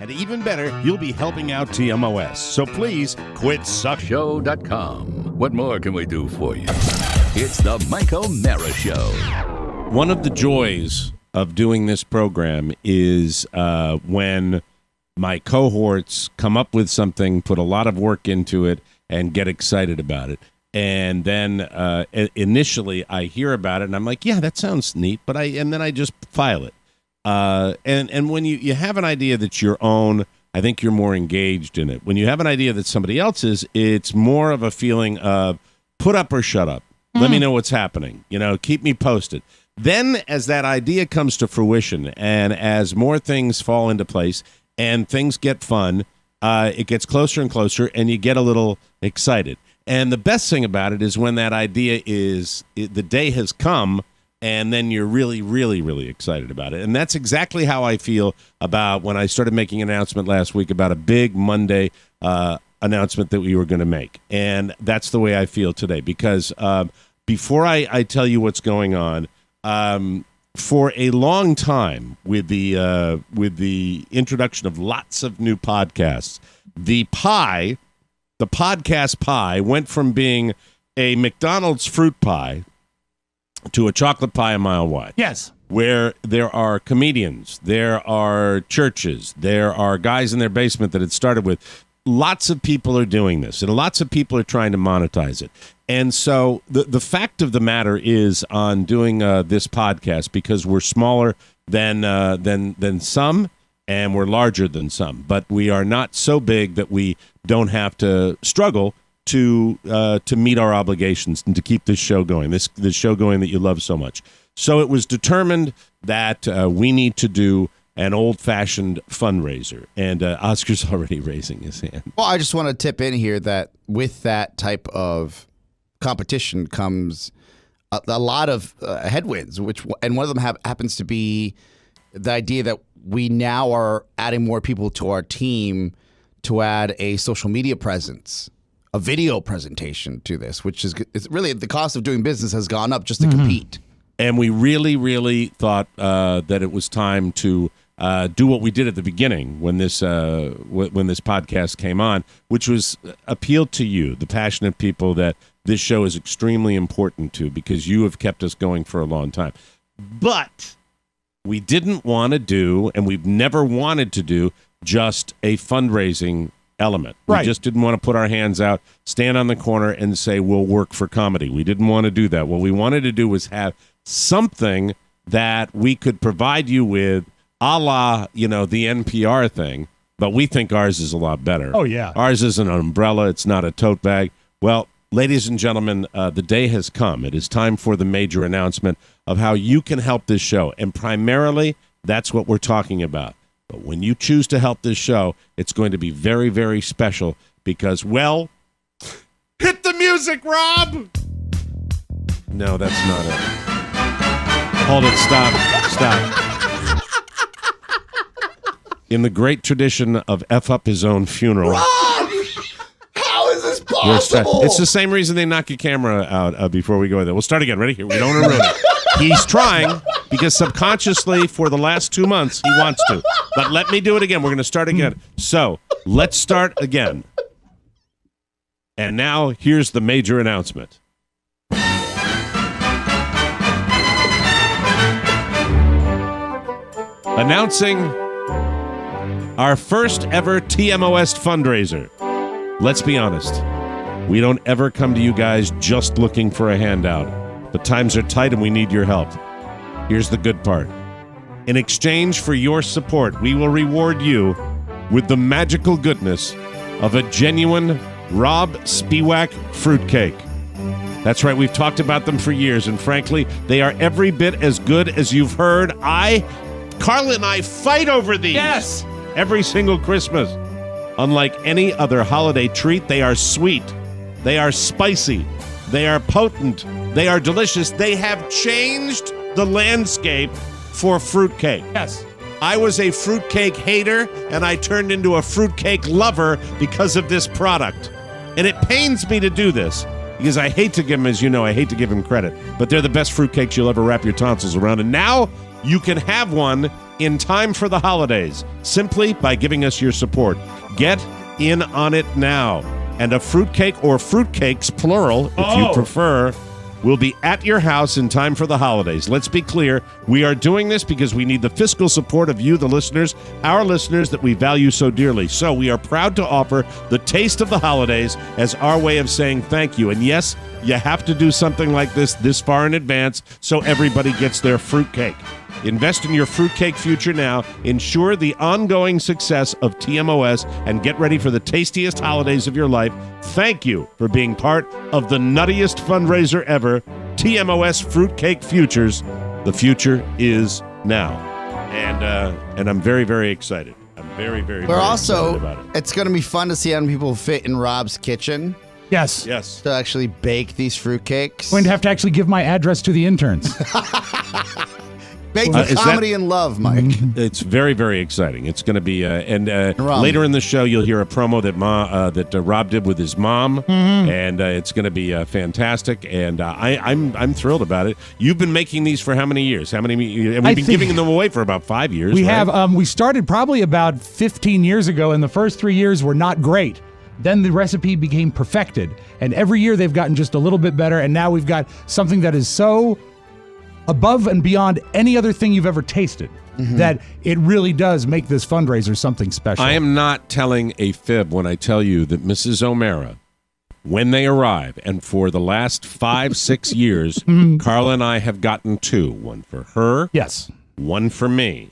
And even better, you'll be helping out TMOS. So please quit sucking. Show.com. What more can we do for you? It's the Mike O'Mara Show. One of the joys of doing this program is when my cohorts come up with something, put a lot of work into it, and get excited about it. And then initially I hear about it, and I'm like, yeah, that sounds neat. And then I just file it. And when you have an idea that's your own, I think you're more engaged in it. When you have an idea that's somebody else's, it's more of a feeling of put up or shut up. Let me know what's happening. Keep me posted. Then as that idea comes to fruition and as more things fall into place and things get fun, it gets closer and closer and you get a little excited. And the best thing about it is when that idea the day has come and then you're really, really, really excited about it. And that's exactly how I feel about when I started making an announcement last week about a big Monday announcement that we were going to make. And that's the way I feel today because before I tell you what's going on, for a long time with the introduction of lots of new podcasts, the podcast pie went from being a McDonald's fruit pie to a chocolate pie a mile wide. Yes. Where there are comedians, there are churches, there are guys in their basement that it started with. Lots of people are doing this, and lots of people are trying to monetize it. And so the fact of the matter is on doing this podcast, because we're smaller than some, and we're larger than some, but we are not so big that we don't have to struggle to meet our obligations and to keep this show going, this show going that you love so much. So it was determined that we need to do an old-fashioned fundraiser, and Oscar's already raising his hand. Well, I just want to tip in here that with that type of competition comes a lot of headwinds, and one of them happens to be the idea that we now are adding more people to our team to add a social media presence, a video presentation to this, which is really the cost of doing business has gone up just to compete. And we really, really thought that it was time to do what we did at the beginning when this podcast came on, which was appeal to you, the passionate people that this show is extremely important to, because you have kept us going for a long time. But we didn't want to do, and we've never wanted to do, just a fundraising element. Right. We just didn't want to put our hands out, stand on the corner, and say, we'll work for comedy. We didn't want to do that. What we wanted to do was have something that we could provide you with, a la, the NPR thing, but we think ours is a lot better. Oh, yeah. Ours is an umbrella. It's not a tote bag. Well, ladies and gentlemen, the day has come. It is time for the major announcement of how you can help this show. And primarily, that's what we're talking about. But when you choose to help this show, it's going to be very, very special because, well, hit the music, Rob! No, that's not it. Hold it. Stop. In the great tradition of F up his own funeral. Rob! How is this possible? It's the same reason they knock your camera out before we go there. We'll start again. Ready? Here. We don't want to ruin it. He's trying because subconsciously for the last 2 months he wants to. But let me do it again. We're going to start again. So let's start again. And now here's the major announcement. Announcing our first ever TMOS fundraiser. Let's be honest. We don't ever come to you guys just looking for a handout. But times are tight and we need your help. Here's the good part. In exchange for your support, we will reward you with the magical goodness of a genuine Rob Spiewak fruitcake. That's right, we've talked about them for years, and frankly, they are every bit as good as you've heard. Carla and I fight over these. Yes. Every single Christmas. Unlike any other holiday treat, they are sweet. They are spicy. They are potent. They are delicious. They have changed the landscape for fruitcake. Yes. I was a fruitcake hater, and I turned into a fruitcake lover because of this product. And it pains me to do this, because I hate to give them, as you know, I hate to give them credit, but they're the best fruitcakes you'll ever wrap your tonsils around. And now you can have one in time for the holidays simply by giving us your support. Get in on it now. And a fruitcake or fruitcakes, plural, if you prefer, will be at your house in time for the holidays. Let's be clear. We are doing this because we need the fiscal support of you, the listeners, our listeners that we value so dearly. So we are proud to offer the taste of the holidays as our way of saying thank you. And yes, you have to do something like this far in advance so everybody gets their fruitcake. Invest in your fruitcake future now. Ensure the ongoing success of TMOS and get ready for the tastiest holidays of your life. Thank you for being part of the nuttiest fundraiser ever, TMOS Fruitcake Futures. The future is now. And I'm very, very excited. I'm very, very, very excited about it. It's going to be fun to see how many people fit in Rob's kitchen. Yes. Yes. To actually bake these fruitcakes. I'm going to have to actually give my address to the interns. Bake the comedy and love, Mike. It's very, very exciting. It's going to be, later in the show, you'll hear a promo that Rob did with his mom, and it's going to be fantastic. And I'm thrilled about it. You've been making these for how many years? We've been giving them away for about 5 years. We right? have. We started probably about 15 years ago, and the first 3 years were not great. Then the recipe became perfected, and every year they've gotten just a little bit better. And now we've got something that is so above and beyond any other thing you've ever tasted, that it really does make this fundraiser something special. I am not telling a fib when I tell you that Mrs. O'Mara, when they arrive, and for the last 5-6 years, Carla and I have gotten 2. One for her, yes, one for me.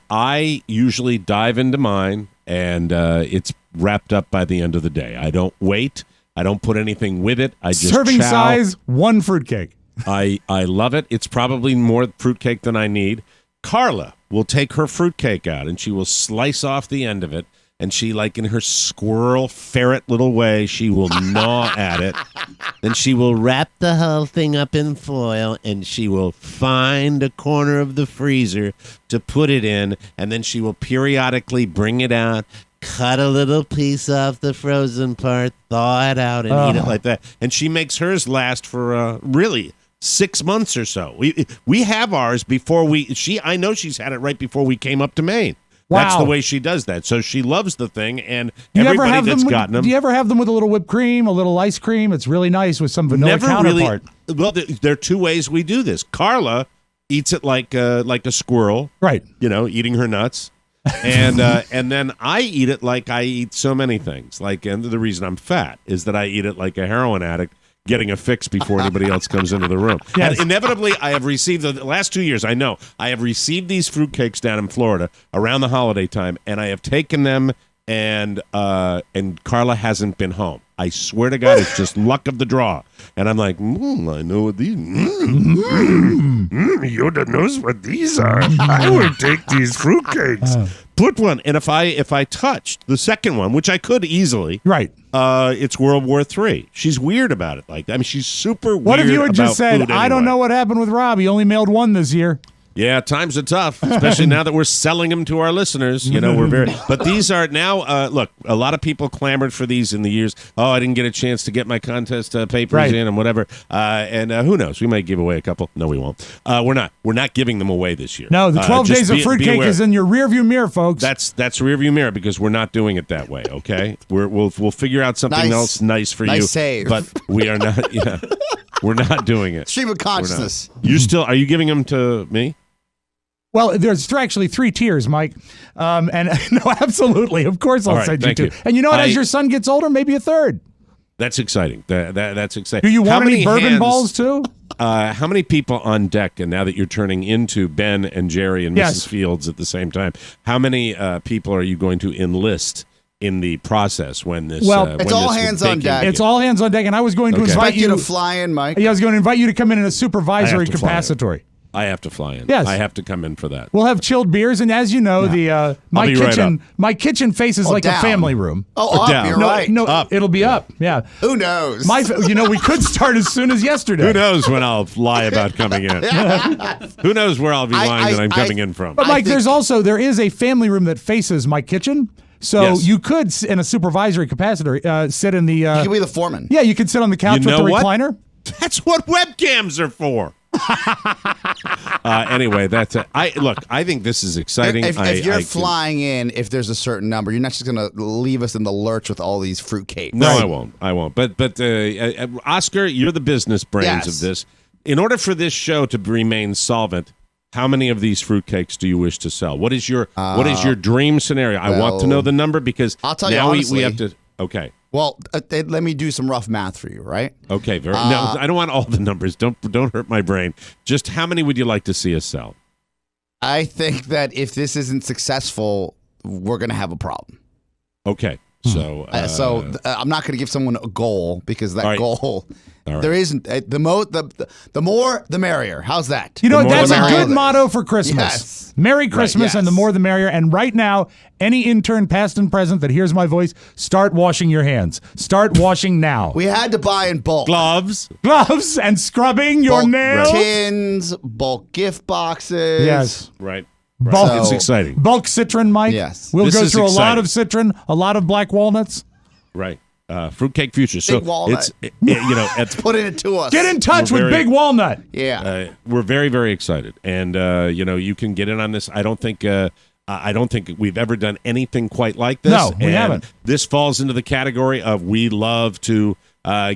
I usually dive into mine, and it's wrapped up by the end of the day. I don't wait. I don't put anything with it. I just serving chow. size, 1 fruitcake. I love it. It's probably more fruitcake than I need. Carla will take her fruitcake out, and she will slice off the end of it, and she, like in her squirrel ferret little way, she will gnaw at it. Then she will wrap the whole thing up in foil, and she will find a corner of the freezer to put it in, and then she will periodically bring it out, cut a little piece off the frozen part, thaw it out, and eat it like that. And she makes hers last for really 6 months or so. We have ours before I know she's had it right before we came up to Maine. Wow. That's the way she does that. So she loves the thing, and everybody that's gotten them. Do you ever have them with a little whipped cream, a little ice cream? It's really nice with some vanilla counterpart. Well, there are 2 ways we do this. Carla eats it like a squirrel, right? Eating her nuts. And then I eat it like I eat so many things. And the reason I'm fat is that I eat it like a heroin addict getting a fix before anybody else comes into the room. Yes. And inevitably, I have received, the last 2 years, I have received these fruitcakes down in Florida around the holiday time, and I have taken them, and Carla hasn't been home. I swear to God, it's just luck of the draw. And I'm like, I know what these. Yoda knows what these are. I will take these fruitcakes. Put one, and if I touched the second one, which I could easily, right? It's World War III. She's weird about it. She's super weird. What if you had just said, anyway. I don't know what happened with Rob. He only mailed 1 this year. Yeah, times are tough, especially now that we're selling them to our listeners. We're very. But these are now. Look, a lot of people clamored for these in the years. Oh, I didn't get a chance to get my contest papers in and whatever. And who knows? We might give away a couple. No, we won't. We're not. We're not giving them away this year. No, the 12 days of fruitcake is in your rearview mirror, folks. That's rearview mirror because we're not doing it that way. Okay, we'll figure out something else nice for you. Save. But we are not. Yeah, we're not doing it. Stream of consciousness. Are you giving them to me? Well, there's actually 3 tiers, Mike. And no, absolutely. Of course I'll send you 2. And you know what? As your son gets older, maybe a 3rd. That's exciting. That's exciting. Do you want any bourbon balls, too? How many people on deck, and now that you're turning into Ben and Jerry and Mrs. Fields at the same time, how many people are you going to enlist in the process when this? Well, it's all hands on deck. It's all hands on deck, and I was going to invite you to fly in, Mike. Yeah, I was going to invite you to come in a supervisory capacity. I have to fly in. Yes. I have to come in for that. We'll have chilled beers, and as you know, my kitchen faces like down. a family room. Oh, up, down. you're right. No, up. It'll be up. Yeah. Who knows? We could start as soon as yesterday. Who knows when I'll lie about coming in? Who knows where I'll be lying that I'm coming in from? But Mike, there is a family room that faces my kitchen. So you could, in a supervisory capacity, sit in the... you could be the foreman. Yeah, you could sit on the couch with the recliner. That's what webcams are for. Anyway, that's it. I think this is exciting. If you're flying in, if there's a certain number, you're not just going to leave us in the lurch with all these fruitcakes. No, I won't. But Oscar, you're the business brains of this. In order for this show to remain solvent, how many of these fruitcakes do you wish to sell? What is your dream scenario? I want to know the number because I'll tell you now honestly, we have to. Okay. Well, let me do some rough math for you, right? Okay. No, I don't want all the numbers. Don't hurt my brain. Just how many would you like to see us sell? I think that if this isn't successful, we're going to have a problem. Okay. So I'm not going to give someone a goal because that goal. Right. There isn't the more the merrier. How's that? You know, that's a good motto for Christmas. Yes. Merry Christmas, and the more the merrier. And right now, any intern, past and present, that hears my voice, start washing your hands. Start washing now. We had to buy in bulk. Gloves, and scrubbing your nails. Tins, bulk gift boxes. Yes. Right. Bulk, it's exciting. Bulk citron, Mike. Yes. We'll This go is through exciting. a lot of citron, a lot of black walnuts. Right. Fruitcake Futures. Big walnut. It's Put it to us. Get in touch with Big Walnut. Yeah. we're very, very excited, and you can get in on this. I don't think we've ever done anything quite like this. No, we haven't. This falls into the category of we love to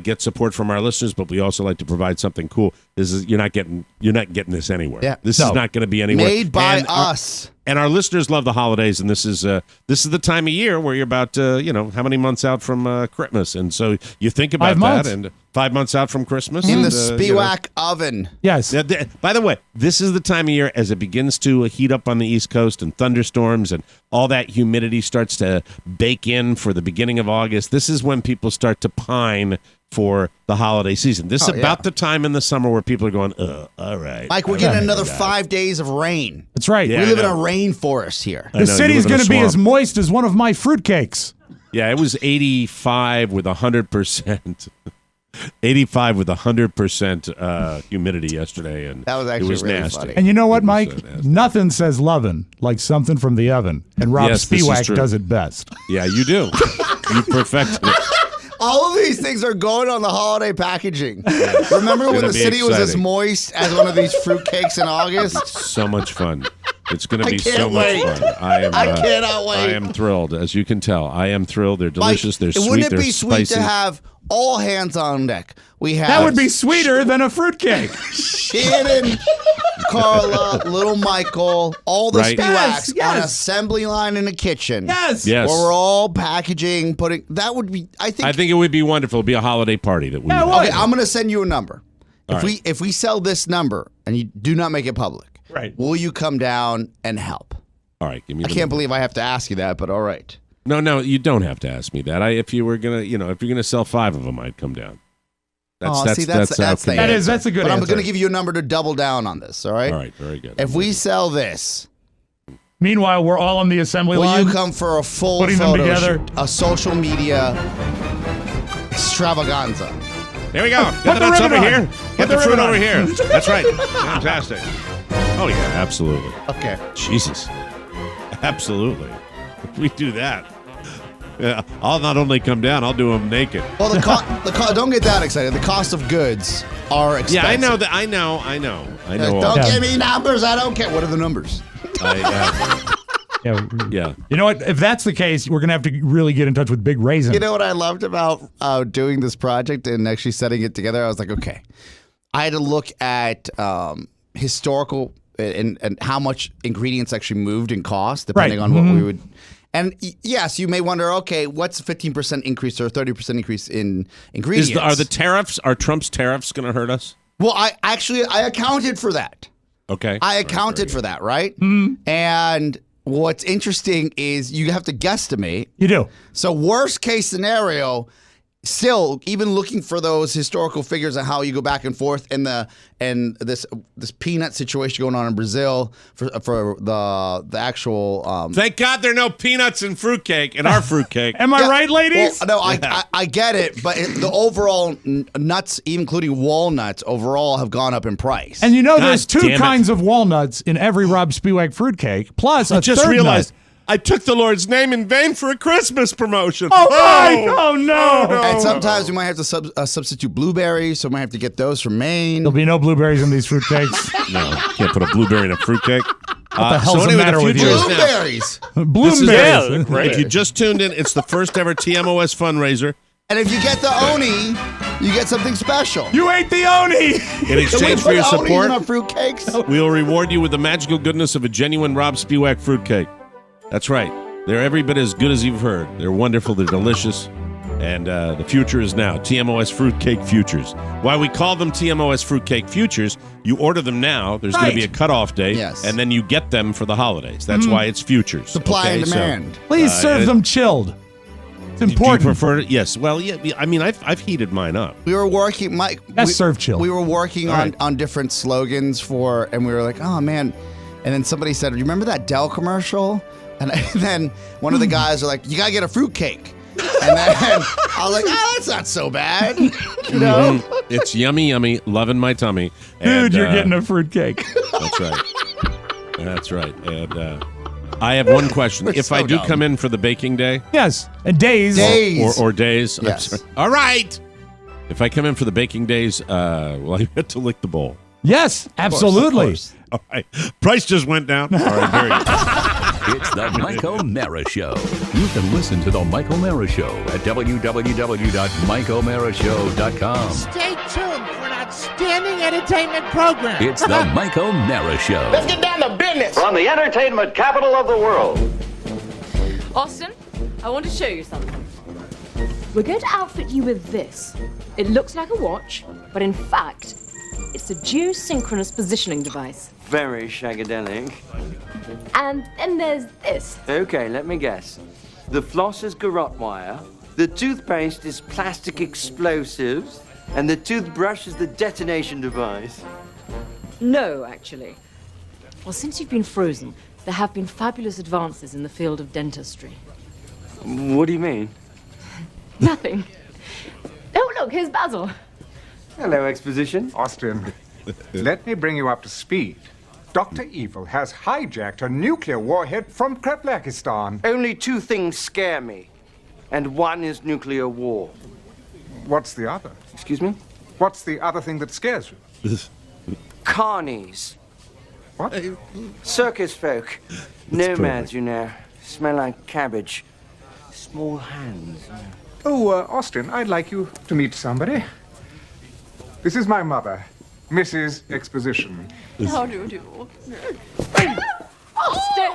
get support from our listeners, but we also like to provide something cool. You're not getting this anywhere. Yeah. This is not going to be anywhere. Made by us. And our listeners love the holidays, and this is the time of year where you're about how many months out from Christmas, and so you think about 5 months. that, and 5 months out from Christmas In and, the Spiewak oven. Yes. By the way, this is the time of year as it begins to heat up on the East Coast and thunderstorms and all that humidity starts to bake in for the beginning of August. This is when people start to pine for the holiday season. This is about the time in the summer where people are going, all right. Mike, we're getting another 5 days of rain. That's right. Yeah, we live in I a know. rainforest here. The city's going to be as moist as one of my fruitcakes. Yeah, it was 85 with 100%. 85 with 100% humidity yesterday, and That was actually it was really nasty. funny. And you know what, It was Mike? nasty. Nothing says lovin' like something from the oven. And Rob Yes, this is Spiewak true. does it best. Yeah, you do. You perfected it. All of these things are going on the holiday packaging. Remember when gonna the be city was as exciting. moist as one of these fruitcakes in August? So much fun. It's going to I be can't so wait. much fun. I cannot wait. I am thrilled, as you can tell. I am thrilled. They're delicious. They're sweet. Wouldn't it They're be spicy. sweet to have all hands on deck? We have That would be sweeter than a fruitcake. Shannon, Carla, little Michael, all the Right. Spiewaks Yes. on assembly line in the kitchen. Yes. Yes. Where we're all packaging, putting. That would be. I think it would be wonderful. It'd be a holiday party that we. Yeah, it would- would. Okay, I'm going to send you a number. All If we sell this number and you do not make it public, Right. will you come down and help? All right, give me. I the can't number. believe I have to ask you that, but all right. No, you don't have to ask me that. If you were gonna, if you're gonna sell 5 of them, I'd come down. That's the okay. answer. That's a good But I'm answer. going to give you a number to double down on this, all right? All right, very good. If we sell this, Meanwhile, we're all on the assembly will line. you come for a full Putting them photo together? shoot, a social media extravaganza? There we go. Put Get the the nuts ribbon over on. here. Put Get the the fruit ribbon over on. here. That's right. Fantastic. Oh yeah, absolutely. Okay. Jesus, absolutely. If we do that, yeah, I'll not only come down, I'll do them naked. Well, don't get that excited. The cost of goods are expensive. Yeah, I know that. I know. Don't all- give me numbers. I don't care. What are the numbers? Yeah. You know what? If that's the case, we're going to have to really get in touch with Big Raisin. You know what I loved about doing this project and actually setting it together? I was like, okay. I had to look at historical and how much ingredients actually moved in cost, depending Right. on what we would. And yes, you may wonder, okay, what's a 15% increase or a 30% increase in ingredients? Are Trump's tariffs going to hurt us? Well, I accounted for that. Okay. I accounted for that, right? And what's interesting is you have to guesstimate. You do. So worst case scenario, still even looking for those historical figures of how you go back and forth and this peanut situation going on in Brazil for the actual. Thank God there are no peanuts in fruitcake in our fruitcake. Am I right, ladies? Well, no, I get it, but the overall nuts, including walnuts, overall have gone up in price. And you know God there's damn two it. kinds of walnuts in every Rob Spiewak fruitcake, plus a I just third realized. nut. I took the Lord's name in vain for a Christmas promotion. Oh, Mike! Oh, no! And sometimes we might have to substitute blueberries, so we might have to get those from Maine. There'll be no blueberries in these fruitcakes. No, can't put a blueberry in a fruitcake. What the hell's the matter with you? Blueberries! Blueberries. If you just tuned in, it's the first ever TMOS fundraiser. And if you get the Oni, you get something special. You ate the Oni! In exchange for your support, in our fruitcakes. we will reward you with the magical goodness of a genuine Rob Spiewak fruitcake. That's right. They're every bit as good as you've heard. They're wonderful. They're delicious. And the future is now. TMOS Fruitcake Futures. Why we call them TMOS Fruitcake Futures, you order them now. There's going to be a cutoff date. Yes. And then you get them for the holidays. That's why it's futures. Supply and demand. Please serve them chilled. It's important. Do you prefer it? Yes. Well, yeah. I mean, I've heated mine up. We were working, Mike. That's serve chilled. We were working on different slogans and we were like, oh, man. And then somebody said, you remember that Dell commercial? And then one of the guys are like, you got to get a fruitcake. And then I was like, oh, that's not so bad. You know? It's yummy, yummy, loving my tummy. Dude, you're getting a fruitcake. That's right. That's right. And I have one question. If I do come in for the baking day. Yes. And days. Or days. Yes. All right. If I come in for the baking days, will I get to lick the bowl? Yes, absolutely. Of course. All right. Price just went down. All right, very good. It's the Mike O'Mara Show. You can listen to the Mike O'Mara Show at www.mikeomarashow.com. Stay tuned for an outstanding entertainment program. It's the Mike O'Mara Show. Let's get down to business. From the entertainment capital of the world. Austin, I want to show you something. We're going to outfit you with this. It looks like a watch, but in fact, it's a geosynchronous positioning device. Very shagadelic. And then there's this. Okay, let me guess. The floss is garrote wire, the toothpaste is plastic explosives, and the toothbrush is the detonation device. No, actually. Well, since you've been frozen, there have been fabulous advances in the field of dentistry. What do you mean? Nothing. Oh, look, here's Basil. Hello, exposition. Austin, let me bring you up to speed. Dr. Evil has hijacked a nuclear warhead from Kreplakistan. Only two things scare me, and one is nuclear war. What's the other? Excuse me? What's the other thing that scares you? Carnies. What? Circus folk. Nomads, you know. Smell like cabbage. Small hands. Oh, Austin, I'd like you to meet somebody. This is my mother, Mrs. Exposition. How do you do? Austin!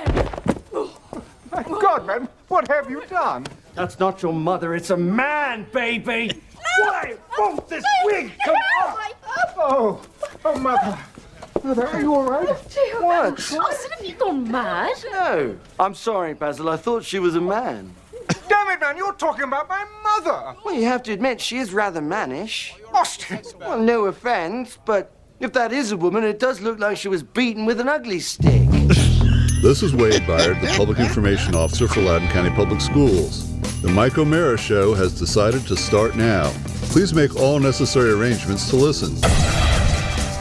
My God, man, what have you done? That's not your mother, it's a man, baby! Why won't this wig come off? Oh, Mother. Mother, are you all right? What? Austin, have you gone mad? No. I'm sorry, Basil. I thought she was a man. Damn it, man, you're talking about my mother. Well, you have to admit, she is rather mannish. Austin. Well, no offense, but if that is a woman, it does look like she was beaten with an ugly stick. This is Wade Byard, the Public Information Officer for Loudoun County Public Schools. The Mike O'Mara Show has decided to start now. Please make all necessary arrangements to listen.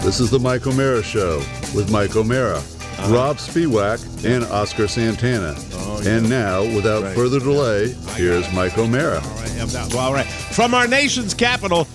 This is the Mike O'Mara Show with Mike O'Mara, Rob Spiewak, and Oscar Santana. And now, without further delay, here's Mike O'Mara. All right. From our nation's capital,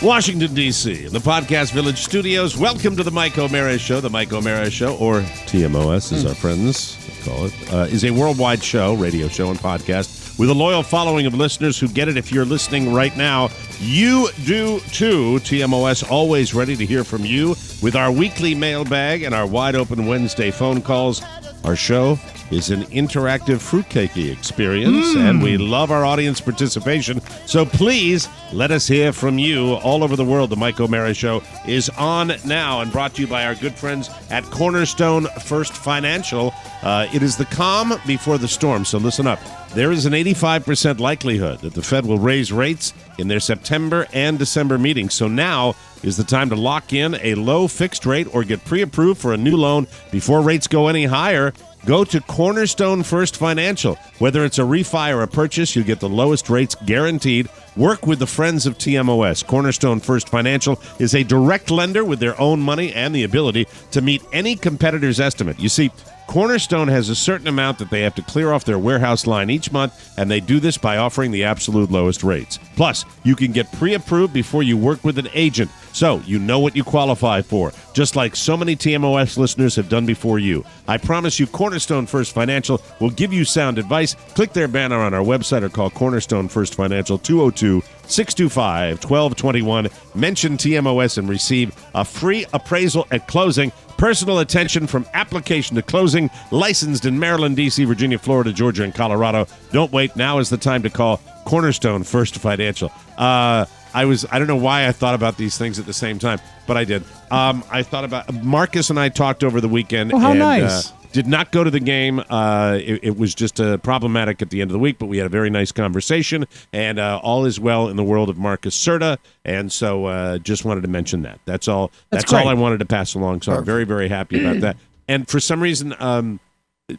Washington, D.C., in the Podcast Village studios, welcome to the Mike O'Mara Show. The Mike O'Mara Show, or TMOS as our friends call it, is a worldwide show, radio show and podcast, with a loyal following of listeners who get it. If you're listening right now, you do too. TMOS always ready to hear from you with our weekly mailbag and our wide open Wednesday phone calls. Our show is an interactive fruitcakey experience, and we love our audience participation. So please let us hear from you all over the world. The Mike O'Mara Show is on now and brought to you by our good friends at Cornerstone First Financial. It is the calm before the storm, so listen up. There is an 85% likelihood that the Fed will raise rates in their September and December meetings. So now is the time to lock in a low fixed rate or get pre-approved for a new loan before rates go any higher. Go to Cornerstone First Financial. Whether it's a refi or a purchase, you'll get the lowest rates guaranteed. Work with the friends of TMOS. Cornerstone First Financial is a direct lender with their own money and the ability to meet any competitor's estimate. You see, Cornerstone has a certain amount that they have to clear off their warehouse line each month, and they do this by offering the absolute lowest rates. Plus, you can get pre-approved before you work with an agent, so you know what you qualify for, just like so many TMOS listeners have done before you. I promise you, Cornerstone First Financial will give you sound advice. Click their banner on our website or call Cornerstone First Financial 202-625-1221. Mention TMOS and receive a free appraisal at closing. Personal attention from application to closing. Licensed in Maryland, D.C., Virginia, Florida, Georgia, and Colorado. Don't wait. Now is the time to call Cornerstone First Financial. I don't know why I thought about these things at the same time, but I did. I thought about Marcus and I talked over the weekend. Oh, how and, nice. Did not go to the game. It was just problematic at the end of the week, but we had a very nice conversation, and all is well in the world of Marcus Serta, and so just wanted to mention that. That's all. That's all I wanted to pass along, so I'm very, very happy about that. And for some reason,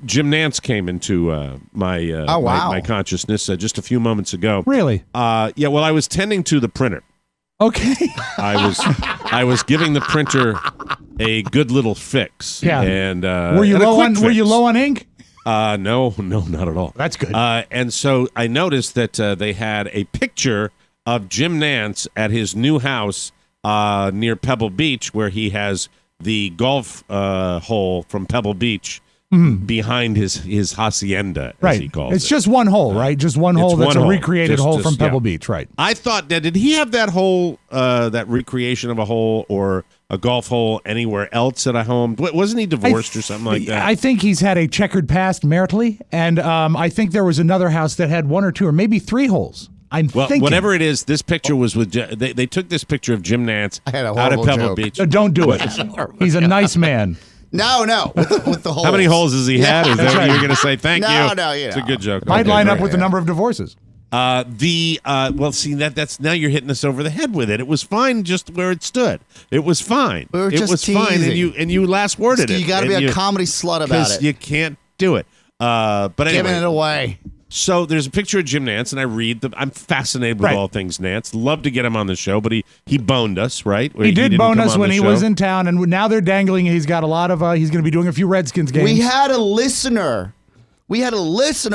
Jim Nantz came into my consciousness just a few moments ago. Really? Yeah, well, I was tending to the printer. Okay. I was giving the printer a good little fix. Yeah. And were you low on ink? No, not at all. That's good. And so I noticed that they had a picture of Jim Nantz at his new house near Pebble Beach, where he has the golf hole from Pebble Beach behind his hacienda, as he calls it. It's just one hole, right? Just one hole that's a recreated hole from Pebble Beach, right? I thought that, did he have that hole, that recreation of a hole or a golf hole anywhere else at a home? Wasn't he divorced or something like that? I think he's had a checkered past maritally, and I think there was another house that had one or two or maybe three holes. Whatever it is, this picture was with. They took this picture of Jim Nantz out of Pebble Beach. Don't do it. He's a nice man. No, with the holes. How many holes has he had? Is that what you're going to say? Thank you. No, It's a good joke. Might line up with the number of divorces. Well, see, that's now you're hitting us over the head with it. It was fine just where it stood. It was fine. We were it just was fine, teasing. and you last worded it. You got to be a comedy slut about it. You can't do it. But anyway, giving it away. So there's a picture of Jim Nantz, and I'm fascinated with all things Nantz. Love to get him on the show, but he boned us, right? He did bone us when he was in town, and now they're dangling. He's got a lot of. He's going to be doing a few Redskins games. We had a listener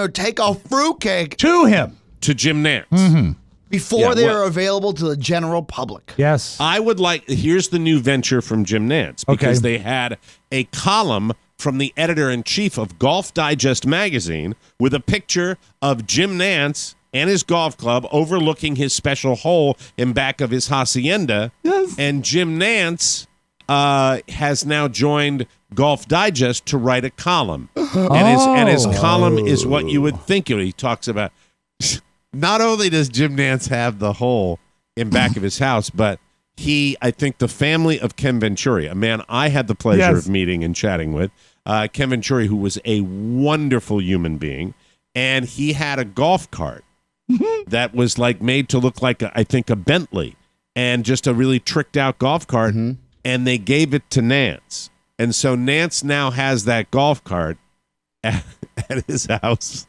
take a fruitcake to him, to Jim Nantz, before they were available to the general public. Yes, I would like. Here's the new venture from Jim Nantz, because they had a column from the editor-in-chief of Golf Digest magazine with a picture of Jim Nantz and his golf club overlooking his special hole in back of his hacienda. Yes. And Jim Nantz has now joined Golf Digest to write a column. And his column is what you would think. He talks about, not only does Jim Nantz have the hole in back of his house, but I think the family of Ken Venturi, a man I had the pleasure of meeting and chatting with, Ken Venturi, who was a wonderful human being, and he had a golf cart that was like made to look like, I think, a Bentley, and just a really tricked out golf cart, and they gave it to Nantz. And so Nantz now has that golf cart at his house.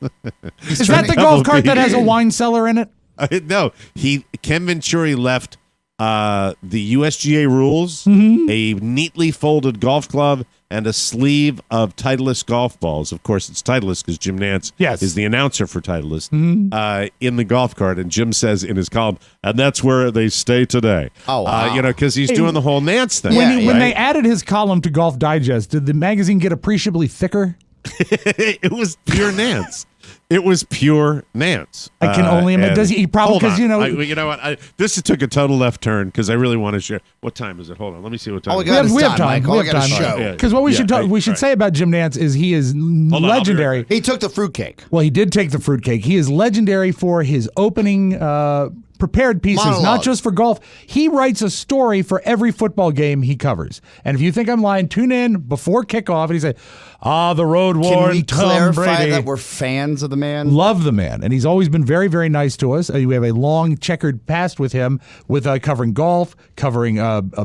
Is that the golf cart that has a wine cellar in it? No, Ken Venturi left the USGA rules, a neatly folded golf club, and a sleeve of Titleist golf balls. Of course, it's Titleist because Jim Nantz is the announcer for Titleist in the golf cart. And Jim says in his column, and that's where they stay today. Oh, wow. Because he's doing the whole Nantz thing. When they added his column to Golf Digest, did the magazine get appreciably thicker? It was pure Nantz. It was pure Nantz. I can only imagine. Does he probably, because, you know what? This took a total left turn because I really want to share. What time is it? Hold on. Let me see what time we it is. We have time. Michael. We got a show. Because what we should say about Jim Nantz is he is legendary. He took the fruitcake. Well, he did take the fruitcake. He is legendary for his opening prepared pieces, not just for golf. He writes a story for every football game he covers. And if you think I'm lying, tune in before kickoff and he said, the road worn Can we Tom clarify Brady. that we're fans of the man? Love the man. And he's always been very, very nice to us. We have a long checkered past with him with covering golf, covering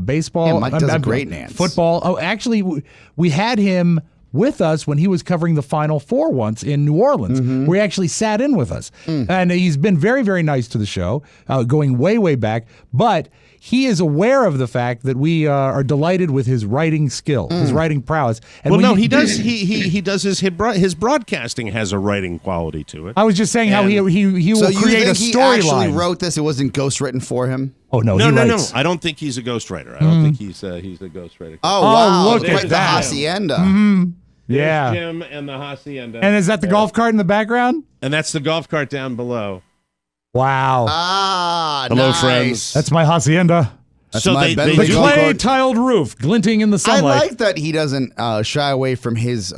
baseball. Yeah, Mike does a great Nantz. Football. Oh, actually, we had him with us when he was covering the Final Four once in New Orleans, where he actually sat in with us. And he's been very, very nice to the show, going way, way back. But he is aware of the fact that we are delighted with his writing skill, his writing prowess. And he does. He does his broadcasting has a writing quality to it. I was just saying how he will create a storyline. He actually wrote this? It wasn't ghostwritten for him? Oh, no, no. I don't think he's a ghostwriter. I don't think he's a ghostwriter. Oh, wow. Look at the that. Hacienda. Yeah. Jim and the Hacienda. And is that the golf cart in the background? And that's the golf cart down below. Wow. Hello, nice. friends. That's my Hacienda. That's So my they The do- clay tiled roof glinting in the I sunlight. like that he doesn't shy away from his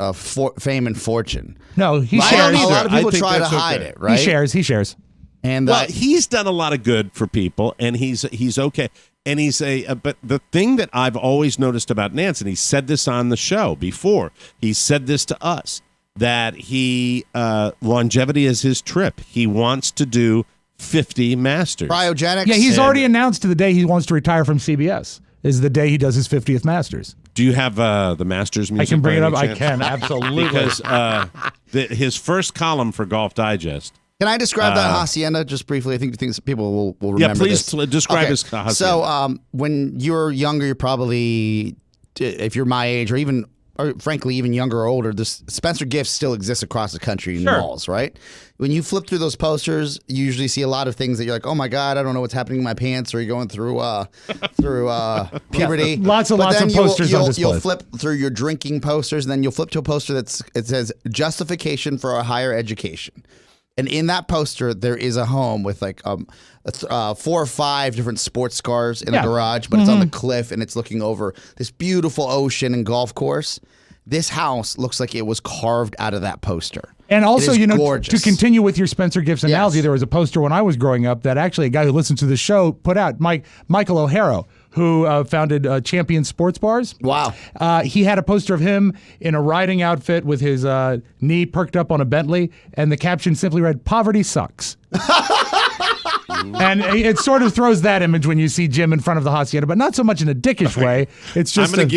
fame and fortune. No, he I shares. don't know, a lot of I people think try to that's hide okay. it, right? He shares. And Well, he's done a lot of good for people, and he's okay. And he's but the thing that I've always noticed about Nantz, and he said this on the show before, he said this to us, that he longevity is his trip. He wants to do 50 Masters. cryogenics. Yeah, he's already announced to the day he wants to retire from CBS is the day he does his 50th Masters. Do you have the Masters music? I can bring it by up. any I chance? can, absolutely. Because his first column for Golf Digest. Can I describe that Hacienda just briefly? I think people will remember please this. describe his Hacienda. So when you're younger, you're probably, if you're my age or frankly even younger or older, this Spencer Gifts still exists across the country in malls, right? When you flip through those posters, you usually see a lot of things that you're like, oh my God, I don't know what's happening in my pants, or you're going through puberty. Lots of posters on display. You'll flip through your drinking posters, and then you'll flip to a poster it says justification for a higher education. And in that poster, there is a home with like 4 or 5 different sports cars in a garage, but it's on the cliff and it's looking over this beautiful ocean and golf course. This house looks like it was carved out of that poster. And also, gorgeous. to continue with your Spencer Gifts analogy, there was a poster when I was growing up that actually a guy who listens to the show put out, Michael O'Hara, who founded Champion Sports Bars. Wow. He had a poster of him in a riding outfit with his knee perked up on a Bentley, and the caption simply read, "Poverty sucks." And it sort of throws that image when you see Jim in front of the Hacienda, but not so much in a dickish way. It's just I'm going to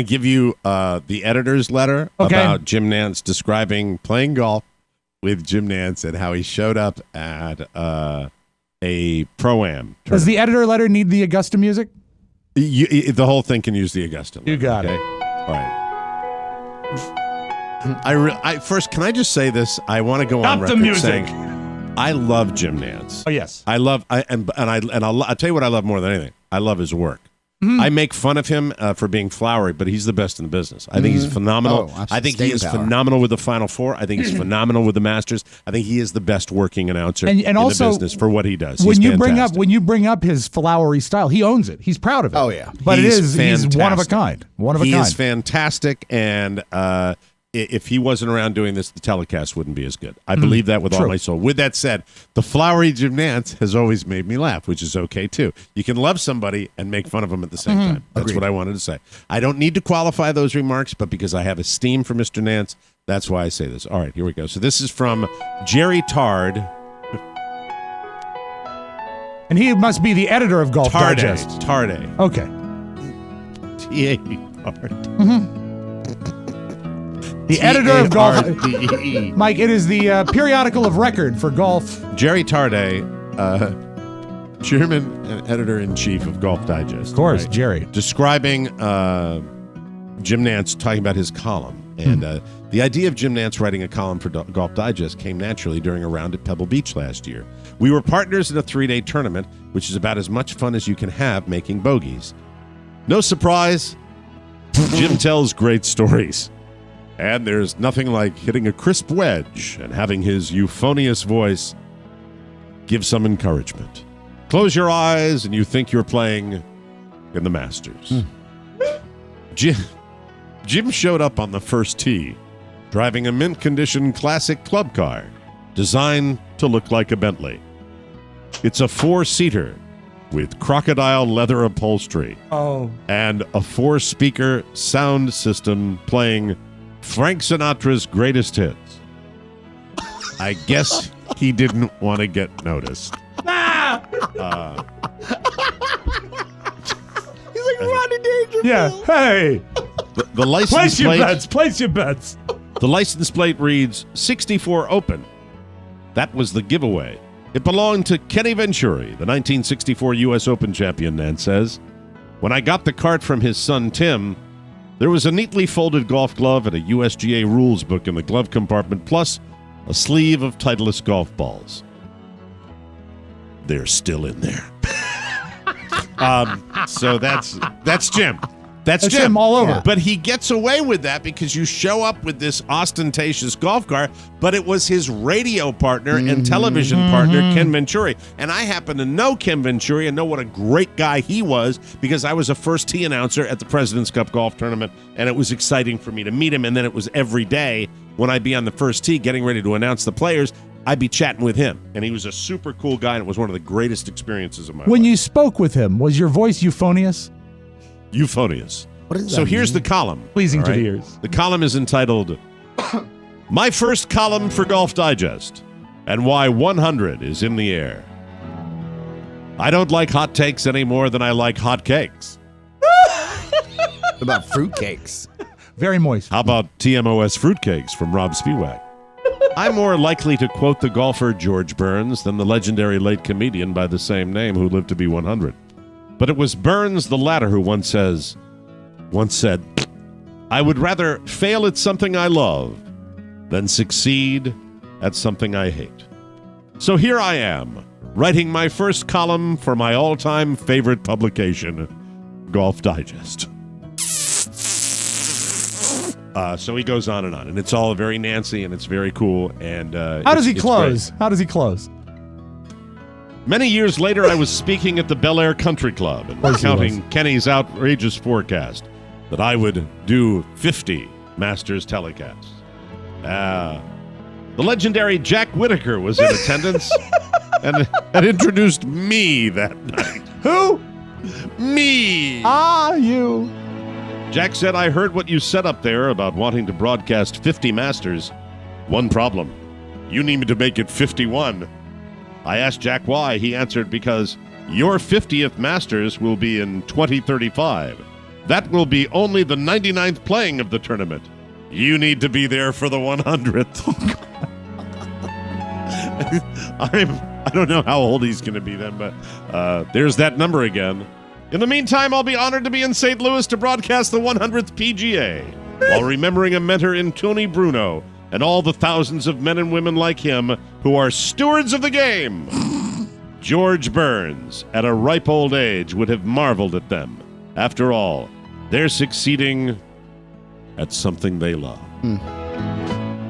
give you the editor's letter about Jim Nantz describing playing golf with Jim Nantz and how he showed up at a Pro-Am. Does the editor letter need the Augusta music? The whole thing can use the Augusta letter. You got it. All right. First, can I just say this? I want to go on record saying I love Jim Nantz. Oh yes, I'll tell you what I love more than anything. I love his work. I make fun of him for being flowery, but he's the best in the business. I think he's phenomenal. I think he is phenomenal with the Final Four. I think he's phenomenal with the Masters. I think he is the best working announcer in also, the business for what he does. When he's you bring up his flowery style, he owns it. He's proud of it. Oh yeah, but he's fantastic. one of a kind. He is fantastic, and if he wasn't around doing this, the telecast wouldn't be as good. I believe that with all my soul. With that said, the flowery Jim Nantz has always made me laugh, which is okay too. You can love somebody and make fun of them at the same time. That's what I wanted to say. I don't need to qualify those remarks, but because I have esteem for Mr. Nantz, that's why I say this. All right, here we go. So this is from Jerry Tard. And he must be the editor of Golf Digest. Tarde. Okay. T-A-R-D. The editor of Golf. Mike, it is the periodical of record for golf. Jerry Tarde, chairman and editor-in-chief of Golf Digest. Of course, right? Jerry. Describing Jim Nantz, talking about his column. And the idea of Jim Nantz writing a column for Golf Digest came naturally during a round at Pebble Beach last year. We were partners in a 3-day tournament, which is about as much fun as you can have making bogeys. No surprise, Jim tells great stories. And there's nothing like hitting a crisp wedge and having his euphonious voice give some encouragement. Close your eyes and you think you're playing in the Masters. Jim showed up on the first tee, driving a mint-condition classic club car designed to look like a Bentley. It's a 4-seater with crocodile leather upholstery and a 4-speaker sound system playing Frank Sinatra's greatest hits. I guess he didn't want to get noticed. He's like Rodney Dangerfield. Yeah. Hey. The license Place your plate. bets. Place your bets. The license plate reads 64 Open. That was the giveaway. It belonged to Kenny Venturi, the 1964 U.S. Open champion, Nantz says. When I got the cart from his son, Tim, there was a neatly folded golf glove and a USGA rules book in the glove compartment, plus a sleeve of Titleist golf balls. They're still in there. So that's Jim. That's Jim all over. Yeah. But he gets away with that because you show up with this ostentatious golf cart, but it was his radio partner and television partner, Ken Venturi. And I happen to know Ken Venturi and know what a great guy he was because I was a first tee announcer at the President's Cup golf tournament, and it was exciting for me to meet him. And then it was every day when I'd be on the first tee getting ready to announce the players, I'd be chatting with him. And he was a super cool guy, and it was one of the greatest experiences of my life. When you spoke with him, was your voice euphonious? Euphonious. What does So that here's mean? the column. Pleasing to all the right? ears. The column is entitled, My First Column for Golf Digest, and Why 100 is in the Air. I don't like hot takes any more than I like hot cakes. What about fruitcakes? Very moist. How about TMOS fruitcakes from Rob Spiewak? I'm more likely to quote the golfer George Burns than the legendary late comedian by the same name who lived to be 100. But it was Burns the latter who once said, I would rather fail at something I love than succeed at something I hate. So here I am, writing my first column for my all-time favorite publication, Golf Digest. So he goes on, and it's all very Nancy, and it's very cool. And How does he close? Great. How does he close? Many years later, I was speaking at the Bel Air Country Club and recounting Kenny's outrageous forecast that I would do 50 Masters telecasts. The legendary Jack Whitaker was in attendance and introduced me that night. Who? Me. You. Jack said, I heard what you said up there about wanting to broadcast 50 Masters. One problem. You need me to make it 51. I asked Jack why. He answered, because your 50th Masters will be in 2035. That will be only the 99th playing of the tournament. You need to be there for the 100th. I don't know how old he's going to be then, but there's that number again. In the meantime, I'll be honored to be in St. Louis to broadcast the 100th PGA, while remembering a mentor in Tony Bruno and all the thousands of men and women like him who are stewards of the game. George Burns, at a ripe old age, would have marveled at them. After all, they're succeeding at something they love.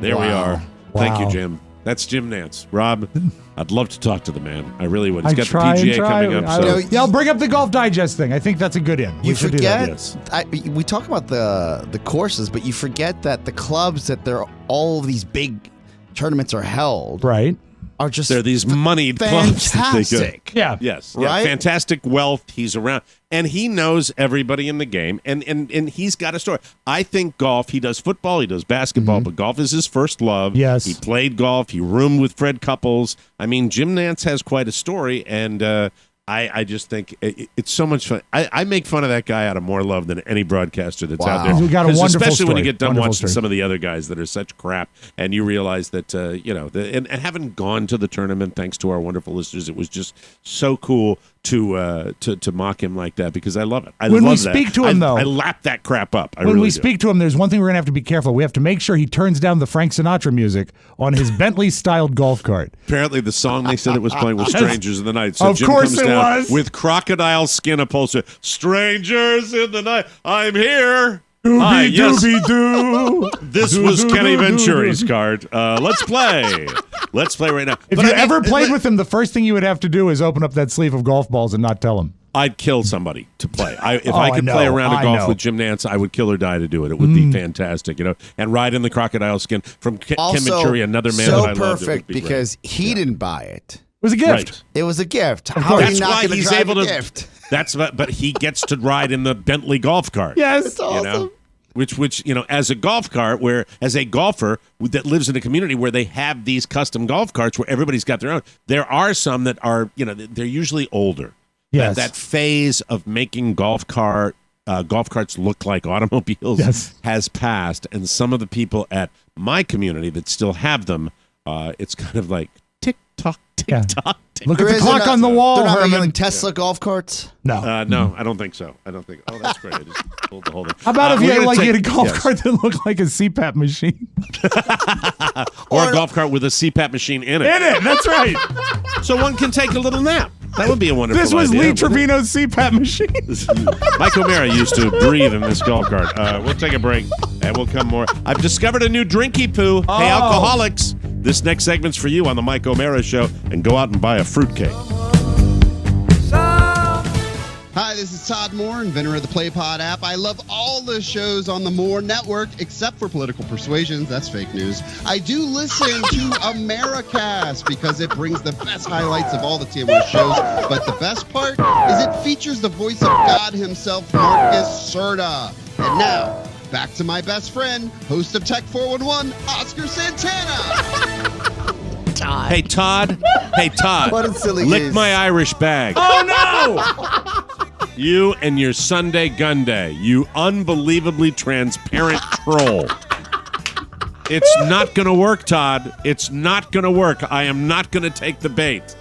There we are. Thank you, Jim. That's Jim Nantz. Rob, I'd love to talk to the man. I really would. He's got the PGA coming up. So. I'll bring up the Golf Digest thing. I think that's a good end. You forget, yes. we talk about the courses, but you forget that the clubs that all of these big tournaments are held. Right. Are just they're these moneyed clubs. Fantastic. Yeah. Yes. Right? Yeah, fantastic wealth. He's around. And he knows everybody in the game. And he's got a story. I think golf, he does football, he does basketball, but golf is his first love. Yes. He played golf. He roomed with Fred Couples. I mean, Jim Nantz has quite a story. And I just think it's so much fun. I make fun of that guy out of more love than any broadcaster that's out there. We got a wonderful especially story. when you get done Wonderful watching story. some of the other guys that are such crap, and you realize that and having gone to the tournament, thanks to our wonderful listeners, it was just so cool to mock him like that because I love it. When we speak to him, though, I lap that crap up. When we speak to him, there's one thing we're gonna have to be careful. We have to make sure he turns down the Frank Sinatra music on his Bentley-styled golf cart. Apparently, the song they said it was playing was "Strangers in the Night." So Of Jim course comes it down was. with crocodile skin upholstery. "Strangers in the night, I'm here." Hi, yes. Doo. This was Kenny Venturi's card. Let's play. Let's play right now. If you ever played with him, the first thing you would have to do is open up that sleeve of golf balls and not tell him. I'd kill somebody to play. If I could play a round of golf with Jim Nantz, I would kill or die to do it. It would be fantastic, and ride in the crocodile skin from Ken Venturi, another man that I loved. Perfect because he didn't buy it. It was a gift. Right. It was a gift. Of How are course. you That's not why going to he's drive able a to. gift? But he gets to ride in the Bentley golf cart. Yes, It's awesome. Which as a golf cart, as a golfer that lives in a community where they have these custom golf carts where everybody's got their own. There are some that are they're usually older. Yes. That phase of making golf cart golf carts look like automobiles Yes. has passed, and some of the people at my community that still have them, it's kind of like tick-tock, tick-tock. Look at the clock on the wall, They're not Herman. making Tesla golf carts? No. No, I don't think so. Oh, that's great. I just pulled the whole thing. How about if you had a golf yes. cart that looked like a CPAP machine? Or a golf cart with a CPAP machine in it. In it, that's right. So one can take a little nap. That would be a wonderful This was idea. Lee Trevino's CPAP machine. Mike O'Mara used to breathe in this golf cart. We'll take a break, and we'll come more. I've discovered a new drinky poo. Oh. Hey, alcoholics. This next segment's for you on the Mike O'Mara Show, and go out and buy a fruitcake. Hi, this is Todd Moore, inventor of the PlayPod app. I love all the shows on the Moore Network, except for Political Persuasions. That's fake news. I do listen to Americast because it brings the best highlights of all the TMO shows. But the best part is it features the voice of God himself, Marcus Serta. And now, back to my best friend, host of Tech 411, Oscar Santana. Todd. Hey, Todd. What a silly Lick goose. my Irish bag. Oh, no! You and your Sunday gun day. You unbelievably transparent troll. It's not going to work, Todd. It's not going to work. I am not going to take the bait.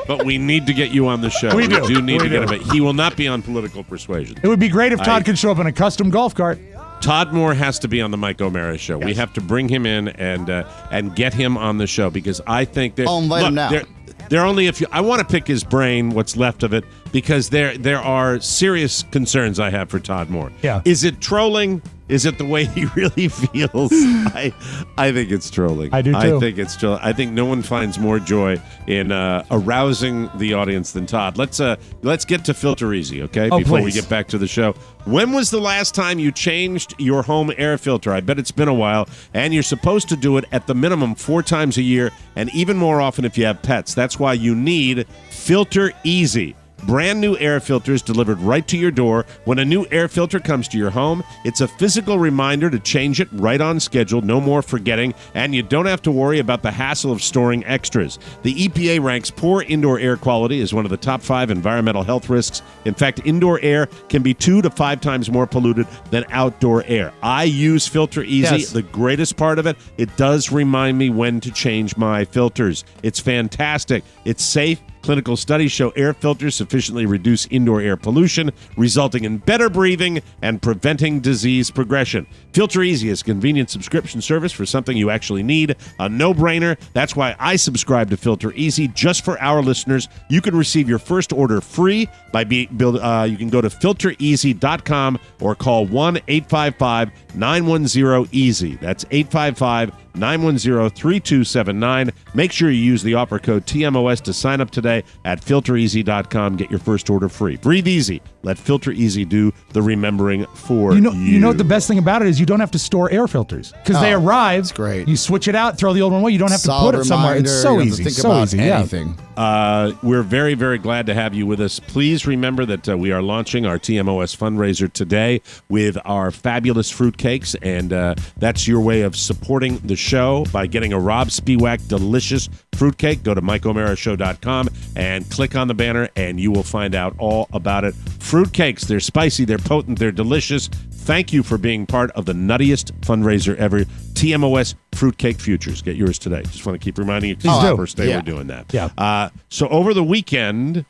But we need to get you on the show. We do need to get him. He will not be on Political Persuasion. It would be great if Todd could show up in a custom golf cart. Todd Moore has to be on the Mike O'Mara Show. Yes. We have to bring him in and get him on the show because I think that. I'll invite him now. They're only if you. I want to pick his brain, what's left of it, because there are serious concerns I have for Todd Moore. Yeah. Is it trolling? Is it the way he really feels? I think it's trolling. I do too. I think it's trolling. I think no one finds more joy in arousing the audience than Todd. Let's get to Filter Easy, okay? Before we get back to the show. When was the last time you changed your home air filter? I bet it's been a while, and you're supposed to do it at the minimum 4 times a year, and even more often if you have pets. That's why you need Filter Easy. Brand new air filters delivered right to your door. When a new air filter comes to your home, it's a physical reminder to change it right on schedule. No more forgetting, and you don't have to worry about the hassle of storing extras. The EPA ranks poor indoor air quality as one of the top 5 environmental health risks. In fact, indoor air can be 2 to 5 times more polluted than outdoor air. I use Filter Easy. Yes. The greatest part of it, it does remind me when to change my filters. It's fantastic. It's safe. Clinical studies show air filters sufficiently reduce indoor air pollution, resulting in better breathing and preventing disease progression. Filter Easy is a convenient subscription service for something you actually need, a no-brainer. That's why I subscribe to Filter Easy just for our listeners. You can receive your first order free by you can go to filtereasy.com or call 1-855-910-EASY. That's 855-910-3279. Make sure you use the offer code TMOS to sign up today at filtereasy.com. Get your first order free. Breathe easy. Let Filter Easy do the remembering for you. You know what the best thing about it is you don't have to store air filters because they arrive. That's great. You switch it out, throw the old one away. You don't have Solid to put it somewhere. It's so reminder, you don't easy. have to think So about easy. anything. We're very, very glad to have you with us. Please remember that we are launching our TMOS fundraiser today with our fabulous fruitcakes, and that's your way of supporting the show by getting a Rob Spiewak delicious fruitcake. Go to MikeO'MaraShow.com and click on the banner, and you will find out all about it. Fruitcakes, they're spicy, they're potent, they're delicious. Thank you for being part of the nuttiest fundraiser ever, TMOS Fruitcake Futures. Get yours today. Just want to keep reminding you, it's the first day we're doing that. Yeah. So over the weekend,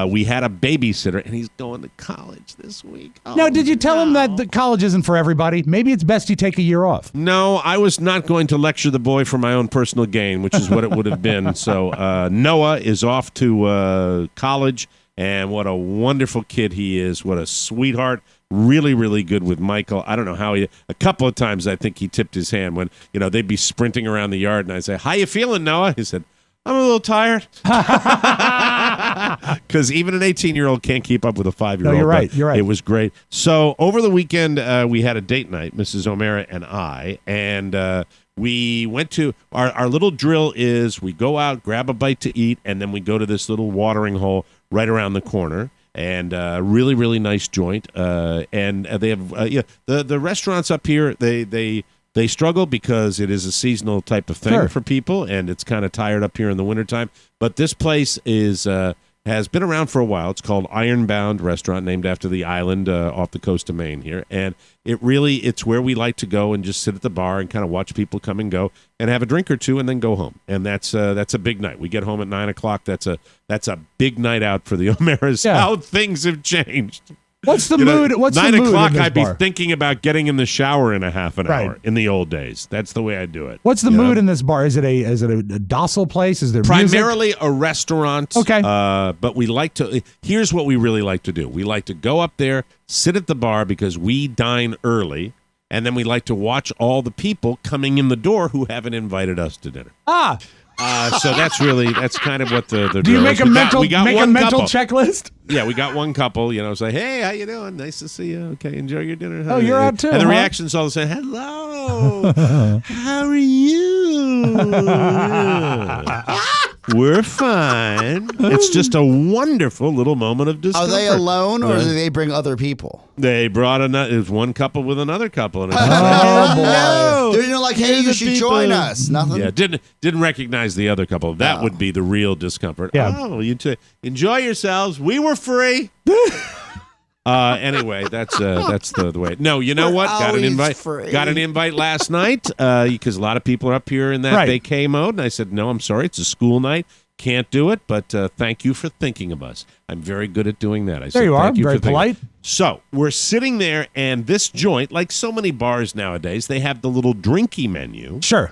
we had a babysitter, and he's going to college this week. Now, did you tell him that the college isn't for everybody? Maybe it's best you take a year off. No, I was not going to lecture the boy for my own personal gain, which is what it would have been. So Noah is off to college, and what a wonderful kid he is. What a sweetheart. Really, really good with Michael. I don't know how a couple of times I think he tipped his hand when, they'd be sprinting around the yard, and I'd say, "How you feeling, Noah?" He said, "I'm a little tired." Because even an 18-year-old can't keep up with a 5-year-old. No, you're right. You're right. It was great. So over the weekend, we had a date night, Mrs. O'Mara and I, and we went to our little drill is we go out, grab a bite to eat, and then we go to this little watering hole right around the corner. And really, really nice joint. And they have the restaurants up here. They struggle because it is a seasonal type of thing for people, and it's kind of tired up here in the wintertime. But this place is has been around for a while. It's called Ironbound Restaurant, named after the island off the coast of Maine here. And it's where we like to go and just sit at the bar and kind of watch people come and go and have a drink or two and then go home. And that's a big night. We get home at 9 o'clock. That's a big night out for the O'Maras. Yeah. How things have changed. What's the mood? What's 9 the mood o'clock, in this I'd be bar? thinking about getting in the shower in a half an Right. hour in the old days. That's the way I do it. What's the You know? mood in this bar? Is it a docile place? Is there Primarily music? a restaurant. Okay. But we like to. Here's what we really like to do. We like to go up there, sit at the bar because we dine early, and then we like to watch all the people coming in the door who haven't invited us to dinner. So that's kind of what the Do you make a mental couple. checklist? Yeah, we got one couple, say, hey, how you doing? Nice to see you. Okay, enjoy your dinner. Oh, you're out too, And the huh? reactions all the same, hello, how are you? We're fine. It's just a wonderful little moment of Are discomfort. they alone, or do they bring other people? They brought it was one couple with another couple. And it's Oh, boy. They're like, hey, Here's you the should people. join us. Nothing? Yeah, didn't recognize the other couple. That would be the real discomfort. Yeah. Oh, enjoy yourselves. We were free. Anyway, that's the way. No, you know what? Got an always invite. free. Got an invite last night because a lot of people are up here in that Right. vacay mode, and I said, no, I'm sorry, it's a school night. Can't do it, but thank you for thinking of us. I'm very good at doing that. I said, There you are. thank you Very for thinking. polite. So we're sitting there, and this joint, like so many bars nowadays, they have the little drinky menu Sure.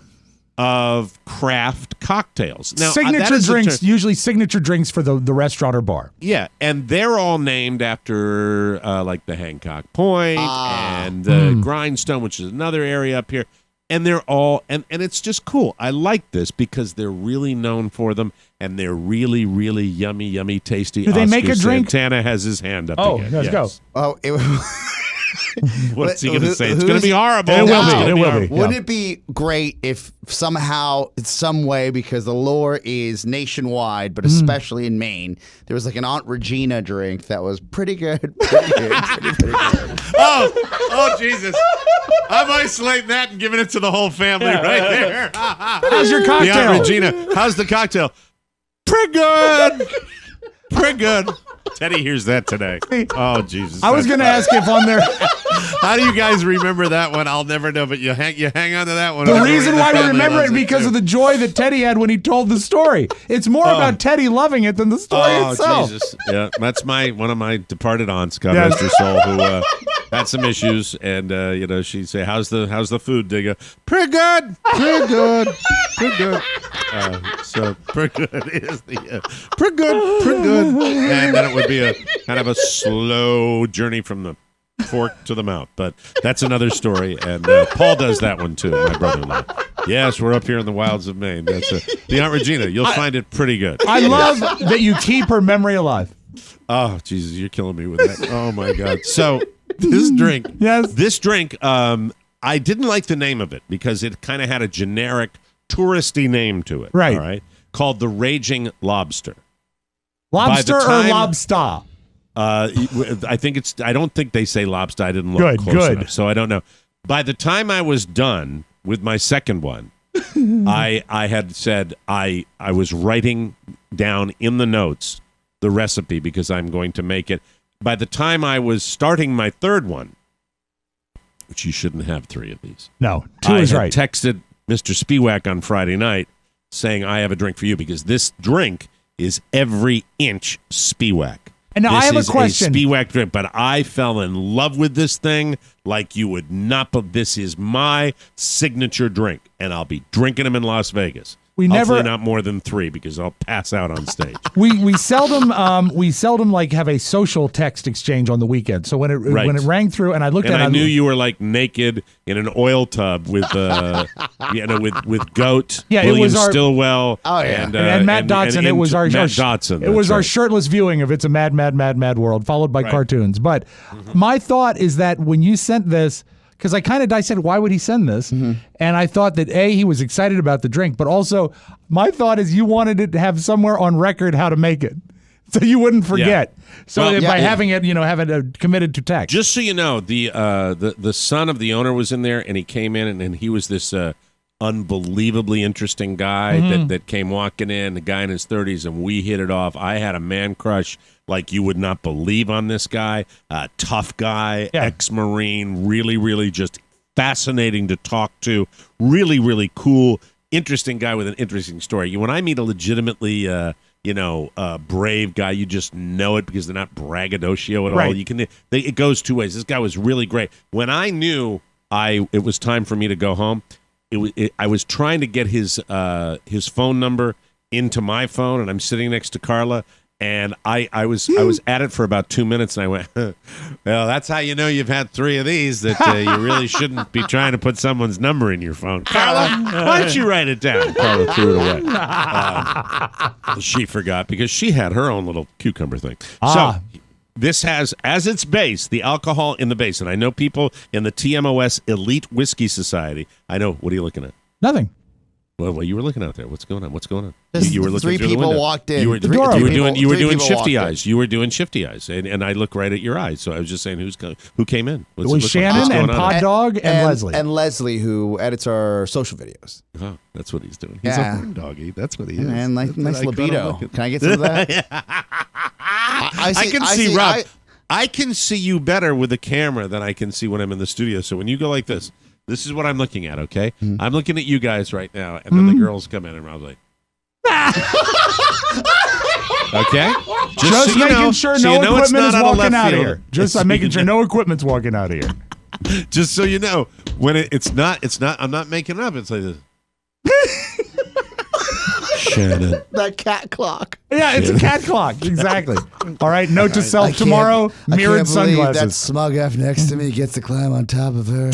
of craft cocktails. Now, that Signature is a drinks, term- usually signature drinks for the restaurant or bar. Yeah, and they're all named after like the Hancock Point and the Grindstone, which is another area up here. And they're all and it's just cool. I like this because they're really known for them, and they're really, really yummy, tasty. Do they make Oscar a drink? Santana has his hand up. Oh, again. let's go. Oh, What's he going to say? It's who's- going to be horrible. It will It's be. gonna It will horrible. be. Wouldn't Yeah. it be great if somehow, some way, because the lore is nationwide, but especially in Maine, there was like an Aunt Regina drink that was pretty good. Pretty good. Oh, Jesus. I'm isolating that and giving it to the whole family right there. How's your The cocktail? Aunt Regina. How's the cocktail? Pretty good. Pretty good. Teddy hears that today. Oh, Jesus. I was going to ask if on there. How do you guys remember that one? I'll never know, but you hang on to that one. The reason why we remember it because of the joy that Teddy had when he told the story. It's more about Teddy loving it than the story itself. Jesus. Yeah, that's one of my departed aunts, God Yes. rest her soul, who had some issues, and she'd say, "How's the food?" They go, "Pretty good, pretty good, pretty good." So pretty good is the pretty good, and then it would be a kind of a slow journey from the fork to the mouth, but that's another story. And Paul does that one too, my brother-in-law. Yes, we're up here in the wilds of Maine. That's the Aunt Regina. You'll find it pretty good. I love that you keep her memory alive. Oh, Jesus, you're killing me with that. Oh my God. So this drink, I didn't like the name of it because it kind of had a generic touristy name to it. Right. All right. Called the Raging Lobster. Lobster time- or lobster? I think I don't think they say lobster. I didn't look close enough, so I don't know. By the time I was done with my second one, I had said I was writing down in the notes the recipe because I'm going to make it. By the time I was starting my third one, which you shouldn't have three of these. No, two I is had right. texted Mr. Spiewak on Friday night saying I have a drink for you because this drink is every inch Spiewak. And now This I have is a question. Spiewak drink, but I fell in love with this thing like you would not. But this is my signature drink, and I'll be drinking them in Las Vegas. Hopefully not more than three because I'll pass out on stage. We seldom like have a social text exchange on the weekend. So when it rang through and I looked and at it, I knew you were like naked in an oil tub with with goat. Yeah, William it was our Stillwell. Oh, yeah. and Matt Dotson. It was our Matt Dotson. It was that's our right. shirtless viewing of It's a Mad, Mad, Mad, Mad World, followed by Right. cartoons. But my thought is that when you sent this, because I kind of dissected why would he send this, and I thought that he was excited about the drink, but also my thought is you wanted it to have somewhere on record how to make it, so you wouldn't forget. So Well, that by having it, having it committed to text. Just so you know, the son of the owner was in there, and he came in, and he was this unbelievably interesting guy that came walking in, the guy in his 30s, and we hit it off. I had a man crush like you would not believe on this guy. Tough guy, ex-Marine, really, really just fascinating to talk to. Really, really cool, interesting guy with an interesting story. When I meet a legitimately, brave guy, you just know it because they're not braggadocio at all. It goes two ways. This guy was really great. When I knew it was time for me to go home, I was trying to get his phone number into my phone, and I'm sitting next to Carla. And I was at it for about 2 minutes, and I went, well, that's how you know you've had 3 of these, that you really shouldn't be trying to put someone's number in your phone. Carla, why don't you write it down? Carla threw it away. She forgot because she had her own little cucumber thing. So this has, as its base, the alcohol in the base. And I know people in the TMOS Elite Whiskey Society. I know. What are you looking at? Nothing. Well, you were looking out there. What's going on? You were looking 3 through the people window. walked in. You were doing shifty walked eyes. You were doing shifty eyes, and I look right at your eyes. So I was just saying, who came in? It was Shannon and Pod Dog and Leslie. And Leslie, who edits our social videos. Oh, that's what he's doing. He's a horn doggy. That's what he is. And nice libido. Can I get some of that? I can see Rob. I can see you better with the camera than I can see when I'm in the studio. So when you go like this. This is what I'm looking at, okay? I'm looking at you guys right now, and then the girls come in, and Rob's like, okay? Just making sure no equipment is walking out of here. I'm making sure no equipment's walking out of here. Just so you know, when it's not, I'm not making it up. It's like this. Shannon. That cat clock. Yeah, it's a cat clock. Exactly. All right, note to self tomorrow, mirrored sunglasses. That smug F next to me gets to climb on top of her.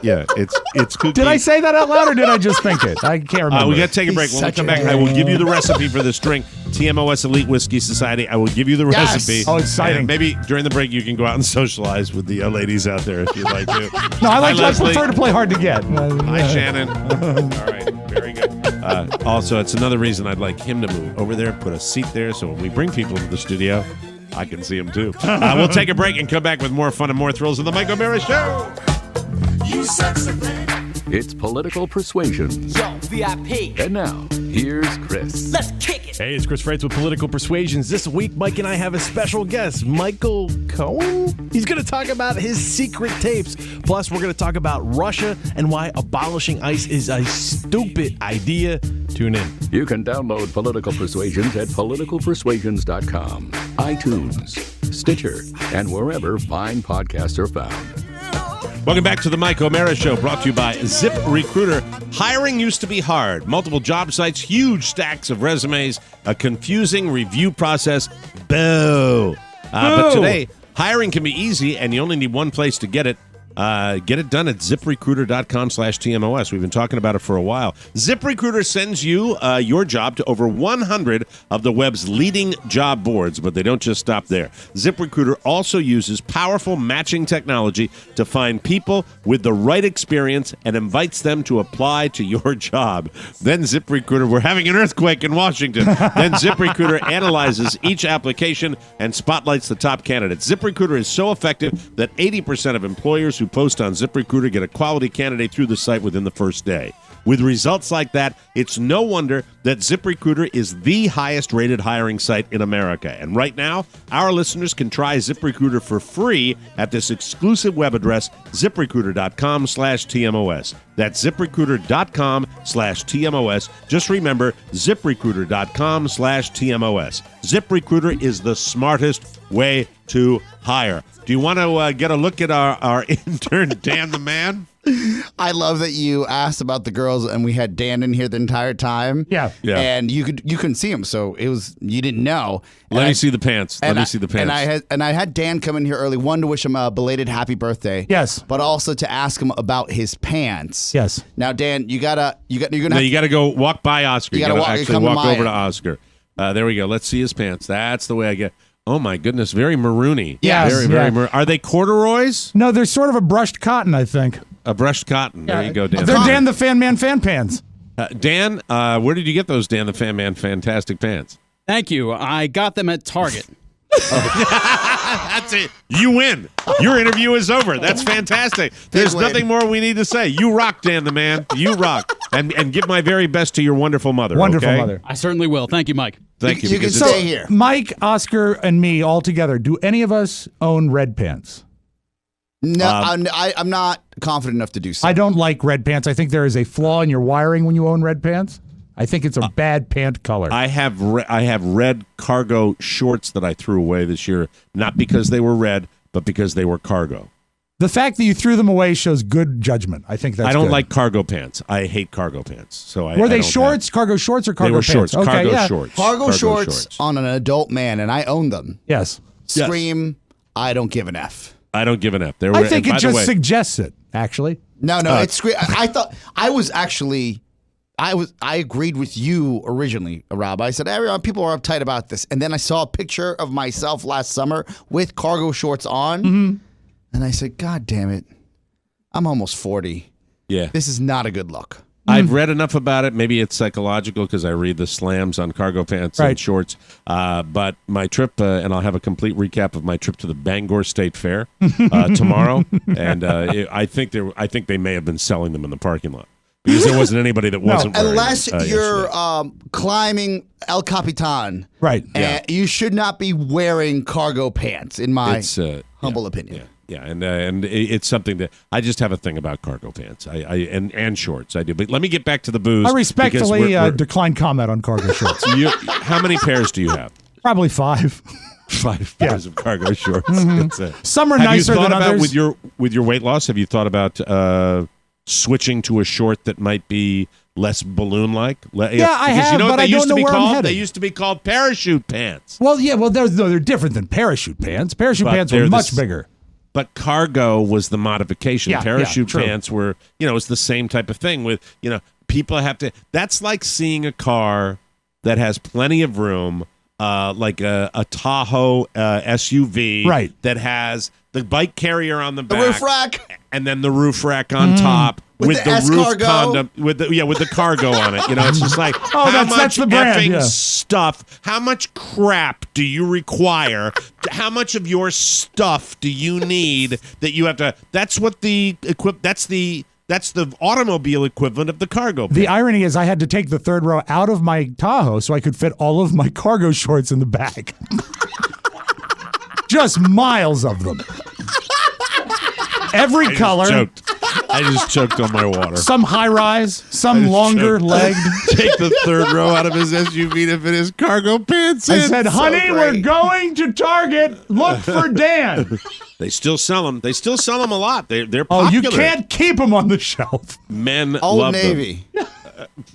Yeah, it's kooky. Did I say that out loud or did I just think it? I can't remember. We got to take a break. When we come back, I will give you the recipe for this drink. TMOS Elite Whiskey Society. I will give you the recipe. Oh, exciting. And maybe during the break you can go out and socialize with the ladies out there if you'd like to. No, I prefer to play hard to get. Hi, Shannon. All right, very good. Also, it's another reason I'd like him to move over there, put a seat there, so when we bring people into the studio, I can see them too. We'll take a break and come back with more fun and more thrills on the Mike O'Meara Show. You sexy man. It's Political Persuasions. Yo, VIP. And now, here's Chris. Let's kick it. Hey, it's Chris Freitz with Political Persuasions. This week, Mike and I have a special guest, Michael Cohen. He's going to talk about his secret tapes. Plus, we're going to talk about Russia and why abolishing ICE is a stupid idea. Tune in. You can download Political Persuasions at politicalpersuasions.com, iTunes, Stitcher, and wherever fine podcasts are found. Welcome back to the Mike O'Meara Show, brought to you by ZipRecruiter. Hiring used to be hard. Multiple job sites, huge stacks of resumes, a confusing review process. Boo! But today, hiring can be easy, and you only need one place to get it. Get it done at ZipRecruiter.com/TMOS. We've been talking about it for a while. ZipRecruiter sends you your job to over 100 of the web's leading job boards, but they don't just stop there. ZipRecruiter also uses powerful matching technology to find people with the right experience and invites them to apply to your job. Then ZipRecruiter, we're having an earthquake in Washington. Then ZipRecruiter analyzes each application and spotlights the top candidates. ZipRecruiter is so effective that 80% of employers who post on ZipRecruiter get a quality candidate through the site within the first day. With results like that, it's no wonder that ZipRecruiter is the highest-rated hiring site in America. And right now, our listeners can try ZipRecruiter for free at this exclusive web address, ZipRecruiter.com/TMOS. That's ZipRecruiter.com/TMOS. Just remember, ZipRecruiter.com/TMOS. ZipRecruiter is the smartest way to hire. Do you want to get a look at our intern, Dan the Man? I love that you asked about the girls, and we had Dan in here the entire time. Yeah. And you couldn't see him, so it was you didn't know. Let me see the pants. And I had Dan come in here early, one to wish him a belated happy birthday. Yes. But also to ask him about his pants. Yes. Now, Dan, you gotta go walk by Oscar. You gotta walk over to Oscar. There we go. Let's see his pants. That's the way I get. Oh my goodness, very maroony. Yes, very maroon. Are they corduroys? No, they're sort of a brushed cotton, I think. A brushed cotton. There you go, Dan. They're Dan the Fan Man fan pants. Dan, where did you get those Dan the Fan Man fantastic pants? Thank you. I got them at Target. That's it. You win. Your interview is over. That's fantastic. There's nothing more we need to say. You rock, Dan the man. You rock. And give my very best to your wonderful mother. Wonderful okay? mother. I certainly will. Thank you, Mike. Thank you. You can because stay here. Mike, Oscar, and me all together, do any of us own red pants? No, I'm not confident enough to do so. I don't like red pants. I think there is a flaw in your wiring when you own red pants. I think it's a bad pant color. I have red cargo shorts that I threw away this year, not because they were red, but because they were cargo. The fact that you threw them away shows good judgment. I think that's I don't good. like cargo pants. I hate cargo pants. So Were they don't shorts, cargo shorts, or cargo They were pants? shorts, Okay, cargo yeah. shorts. Cargo shorts on an adult man, and I own them. Yes. Scream, I don't give an F. I don't give an F. I think it just suggests it, actually. No, it's great. I thought I was actually, I agreed with you originally, Rob. I said everyone, people are uptight about this, and then I saw a picture of myself last summer with cargo shorts on, and I said, God damn it, I'm almost 40. Yeah, this is not a good look. I've read enough about it. Maybe it's psychological because I read the slams on cargo pants and shorts. But my trip, and I'll have a complete recap of my trip to the Bangor State Fair tomorrow. And I think they may have been selling them in the parking lot because there wasn't anybody that wasn't wearing unless them, you're climbing El Capitan, right? You should not be wearing cargo pants, in my humble opinion. Yeah. Yeah, and it's something that I just have a thing about cargo pants. And shorts. I do. But let me get back to the booze. I respectfully decline comment on cargo shorts. How many pairs do you have? Probably 5. 5 pairs of cargo shorts. Some are nicer than others. With your weight loss, have you thought about switching to a short that might be less balloon-like? Yeah, I have, but I don't know where I'm headed. They used to be called parachute pants. Well, yeah, they're different than parachute pants. Parachute pants were much bigger. But cargo was the modification. Parachute pants were, it's the same type of thing with, people have to, that's like seeing a car that has plenty of room, like a Tahoe SUV that has the bike carrier on the back. The roof rack. And then the roof rack on top. With the roof condom, with the cargo on it, it's just like that's the brand, effing stuff. How much crap do you require? How much of your stuff do you need that you have to? That's what that's the automobile equivalent of the cargo pants. The irony is, I had to take the third row out of my Tahoe so I could fit all of my cargo shorts in the back. Just miles of them. Every color. I just choked on my water. Some high rise, some longer legged. Take the third row out of his SUV to fit his cargo pants in. I said, honey, we're going to Target. Look for Dan. They still sell them. They still sell them a lot. They're popular. Oh, you can't keep them on the shelf. Men Old love Navy. them.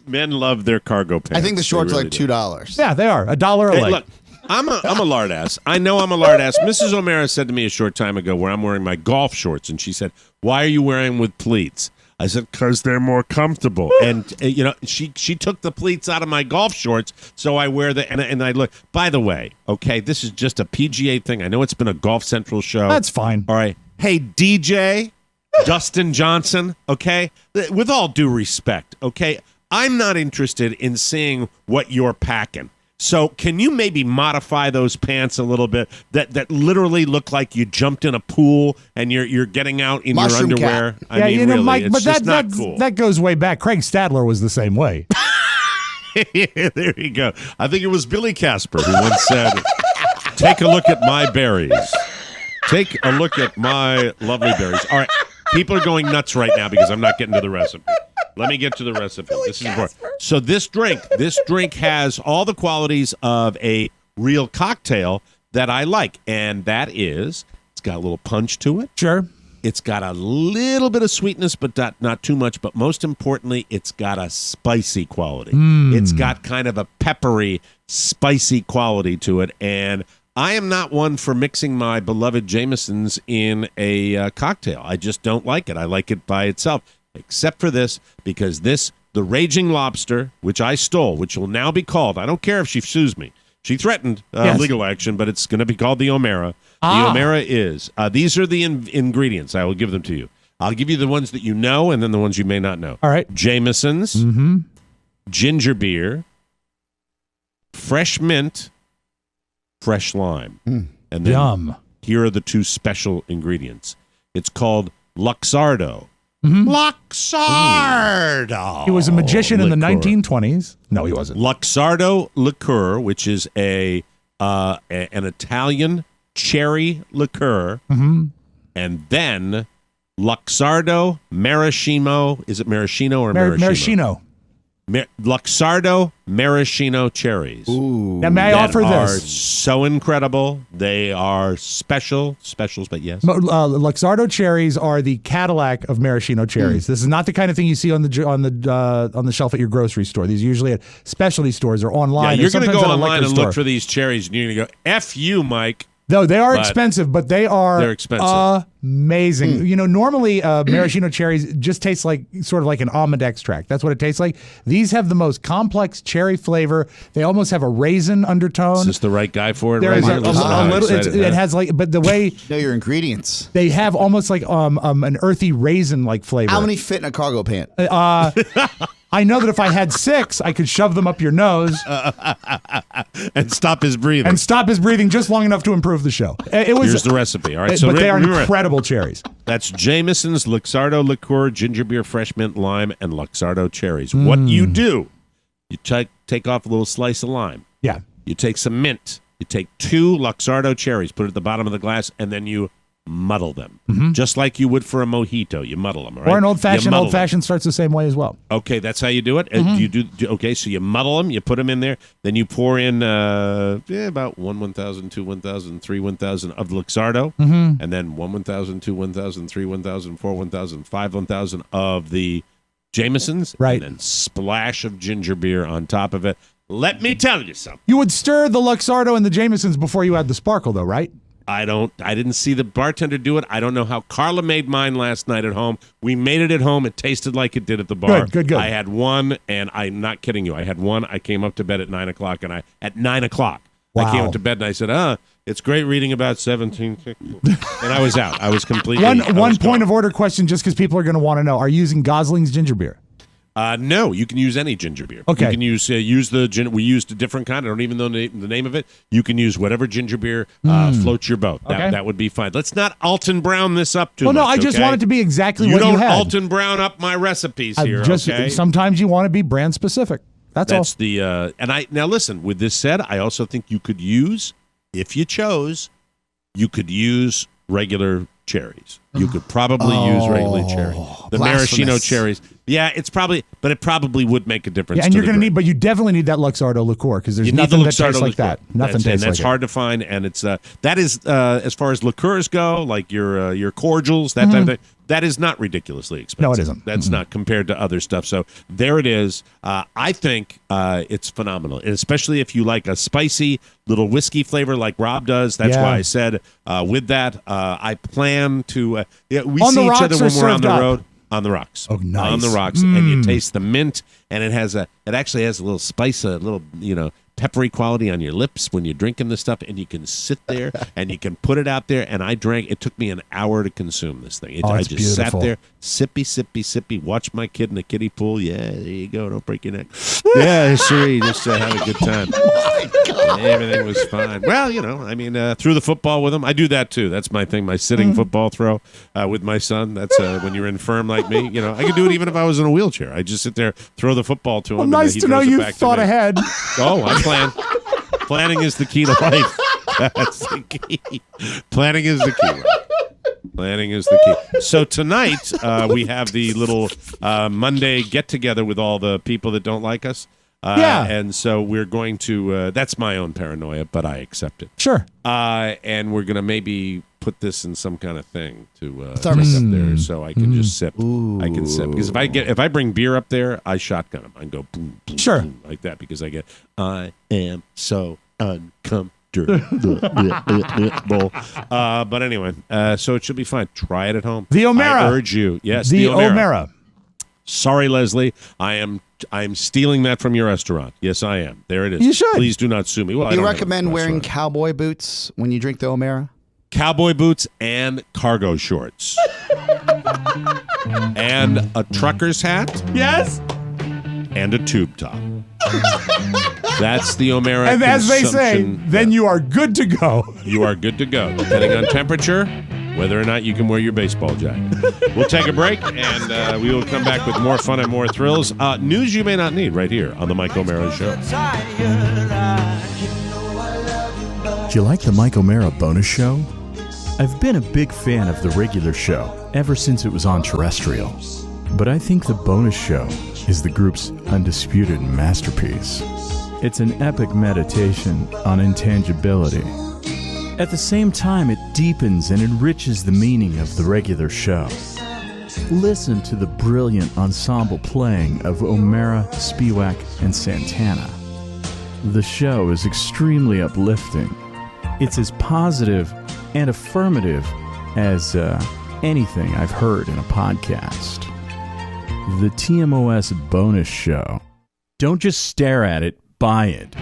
Men love their cargo pants. I think the shorts really are like $2. Yeah, they are. $1 a leg. Look, I'm a lard ass. I know I'm a lard ass. Mrs. O'Mara said to me a short time ago where I'm wearing my golf shorts, and she said, "Why are you wearing with pleats?" I said, "Because they're more comfortable." And she took the pleats out of my golf shorts, so I wear and I look. By the way, okay, this is just a PGA thing. I know it's been a Golf Central show. That's fine. All right. Hey, DJ Dustin Johnson. Okay, with all due respect, okay, I'm not interested in seeing what you're packing. So can you maybe modify those pants a little bit that literally look like you jumped in a pool and you're getting out in Mushroom your underwear? cap. I mean, really, Mike, it's but just not cool. That goes way back. Craig Stadler was the same way. There you go. I think it was Billy Casper who once said, "Take a look at my berries. Take a look at my lovely berries." All right, people are going nuts right now because I'm not getting to the recipe. Let me get to the recipe. This is important. So this drink has all the qualities of a real cocktail that I like, and that is, it's got a little punch to it. Sure. It's got a little bit of sweetness, but not too much. But most importantly, it's got a spicy quality. It's got kind of a peppery, spicy quality to it, and I am not one for mixing my beloved Jamesons in a cocktail. I just don't like it. I like it by itself. Except for this, because the Raging Lobster, which I stole, which will now be called, I don't care if she sues me. She threatened legal action, but it's going to be called the O'Mara. The O'Mara is, these are the ingredients. I will give them to you. I'll give you the ones that you know and then the ones you may not know. All right. Jameson's, ginger beer, fresh mint, fresh lime. And then Yum. here are the two special ingredients. It's called Luxardo. Luxardo. He was a magician in the 1920s. No, he wasn't. Luxardo liqueur, which is an Italian cherry liqueur, and then Luxardo maraschino. Is it maraschino or Maraschino. Luxardo maraschino cherries. Ooh. Now, may I offer this? Are so incredible. They are specials, but yes. Luxardo cherries are the Cadillac of maraschino cherries. This is not the kind of thing you see on the shelf at your grocery store. These are usually at specialty stores or online. Yeah, you're going to go online and store. look for these cherries, and you're going to go, F you, Mike. No, they are expensive, but they're expensive. Amazing. You know, normally maraschino cherries just taste like sort of like an almond extract. That's what it tastes like. These have the most complex cherry flavor. They almost have a raisin undertone. Is this the right guy for it? There is a little. It has like, but the way know your ingredients, they have almost like an earthy raisin like flavor. How many fit in a cargo pant? I know that if I had 6, I could shove them up your nose and stop his breathing. And stop his breathing just long enough to improve the show. Here's the recipe. All right, so but they are incredible cherries. That's Jameson's Luxardo liqueur, ginger beer, fresh mint, lime, and Luxardo cherries. What you do, you take off a little slice of lime. Yeah. You take some mint. You take 2 Luxardo cherries, put it at the bottom of the glass, and then you muddle them, just like you would for a mojito. You muddle them, all right? Or an old-fashioned. Old-fashioned starts the same way as well. Okay, that's how you do it. You do okay. So you muddle them, you put them in there, then you pour in about 1,000, 2, 1,000, 3, 1,000 of Luxardo, and then 1,000, 2, 1,000, 3, 1,000, 4, 1,000, 5, 1,000 of the Jamesons, right? And then splash of ginger beer on top of it. Let me tell you something. You would stir the Luxardo and the Jamesons before you add the sparkle, though, right? I didn't see the bartender do it. I don't know how Carla made mine last night at home. We made it at home. It tasted like it did at the bar. Good. I had one, and I'm not kidding you. I had one. I came up to bed at 9 o'clock, and at 9 o'clock, I came up to bed and I said, it's great reading about 17. And I was out. I was completely One point of order question, just because people are going to want to know. Are you using Gosling's ginger beer? No, you can use any ginger beer. Okay. You can use the we used a different kind. I don't even know the name of it. You can use whatever ginger beer floats your boat. That would be fine. Let's not Alton Brown this up too much. No, I just want it to be exactly what you had. You don't Alton Brown up my recipes here, okay? Sometimes you want to be brand specific. That's all. Now listen, with this said, I also think you could use, if you chose, regular cherries. You could probably use regular cherries. The maraschino cherries. Yeah, it probably would make a difference. Yeah, and you're going to need, but you definitely need that Luxardo liqueur because there's nothing that tastes like that. Nothing tastes like that. That's hard to find, and it's that is as far as liqueurs go, like your cordials, that type of thing. That is not ridiculously expensive. No, it isn't. That's not compared to other stuff. So there it is. I think it's phenomenal, and especially if you like a spicy little whiskey flavor like Rob does. That's why I said with that, I plan to. We see each other when we're on the road. On the rocks. Oh, nice. On the rocks, and you taste the mint, and it actually has a little spice, a little peppery quality on your lips when you're drinking this stuff, and you can sit there and you can put it out there. And I drank. It took me an hour to consume this thing. I just beautiful. sat there, sippy, watched my kid in the kiddie pool. Yeah, there you go. Don't break your neck. Yeah, sure. Just have a good time. Oh my God. Everything was fine. Well, threw the football with him. I do that too. That's my thing. My sitting football throw with my son. That's when you're infirm like me. I could do it even if I was in a wheelchair. I just sit there, throw the football to him. Well, nice to know you thought ahead. Oh, I plan. Planning is the key to life. That's the key. Planning is the key. Planning is the key. So tonight we have the little Monday get-together with all the people that don't like us. And so we're going to that's my own paranoia, but I accept it. Sure. And we're going to maybe put this in some kind of thing to up there so I can just sip. I can sip. Because if I bring beer up there, I shotgun them. I go boom, boom, boom, like that because I am so uncomfortable. But anyway, so it should be fine. Try it at home. The O'Mara. I urge you. Yes, the O'Mara. Sorry, Leslie. I'm stealing that from your restaurant. Yes, I am. There it is. You should. Please do not sue me. Well, do you recommend wearing cowboy boots when you drink the O'Mara? Cowboy boots and cargo shorts. And a trucker's hat. Yes. And a tube top. That's the O'Mara And as they say, consumption. then you are good to go. You are good to go, depending on temperature, whether or not you can wear your baseball jacket. We'll take a break, and we will come back with more fun and more thrills. News you may not need right here on The Mike O'Mara Show. Do you like the Mike O'Mara bonus show? I've been a big fan of the regular show ever since it was on terrestrial. But I think the bonus show is the group's undisputed masterpiece. It's an epic meditation on intangibility. At the same time, it deepens and enriches the meaning of the regular show. Listen to the brilliant ensemble playing of O'Mara, Spiewak, and Santana. The show is extremely uplifting. It's as positive and affirmative as anything I've heard in a podcast. The TMOS bonus show. Don't just stare at it, buy it.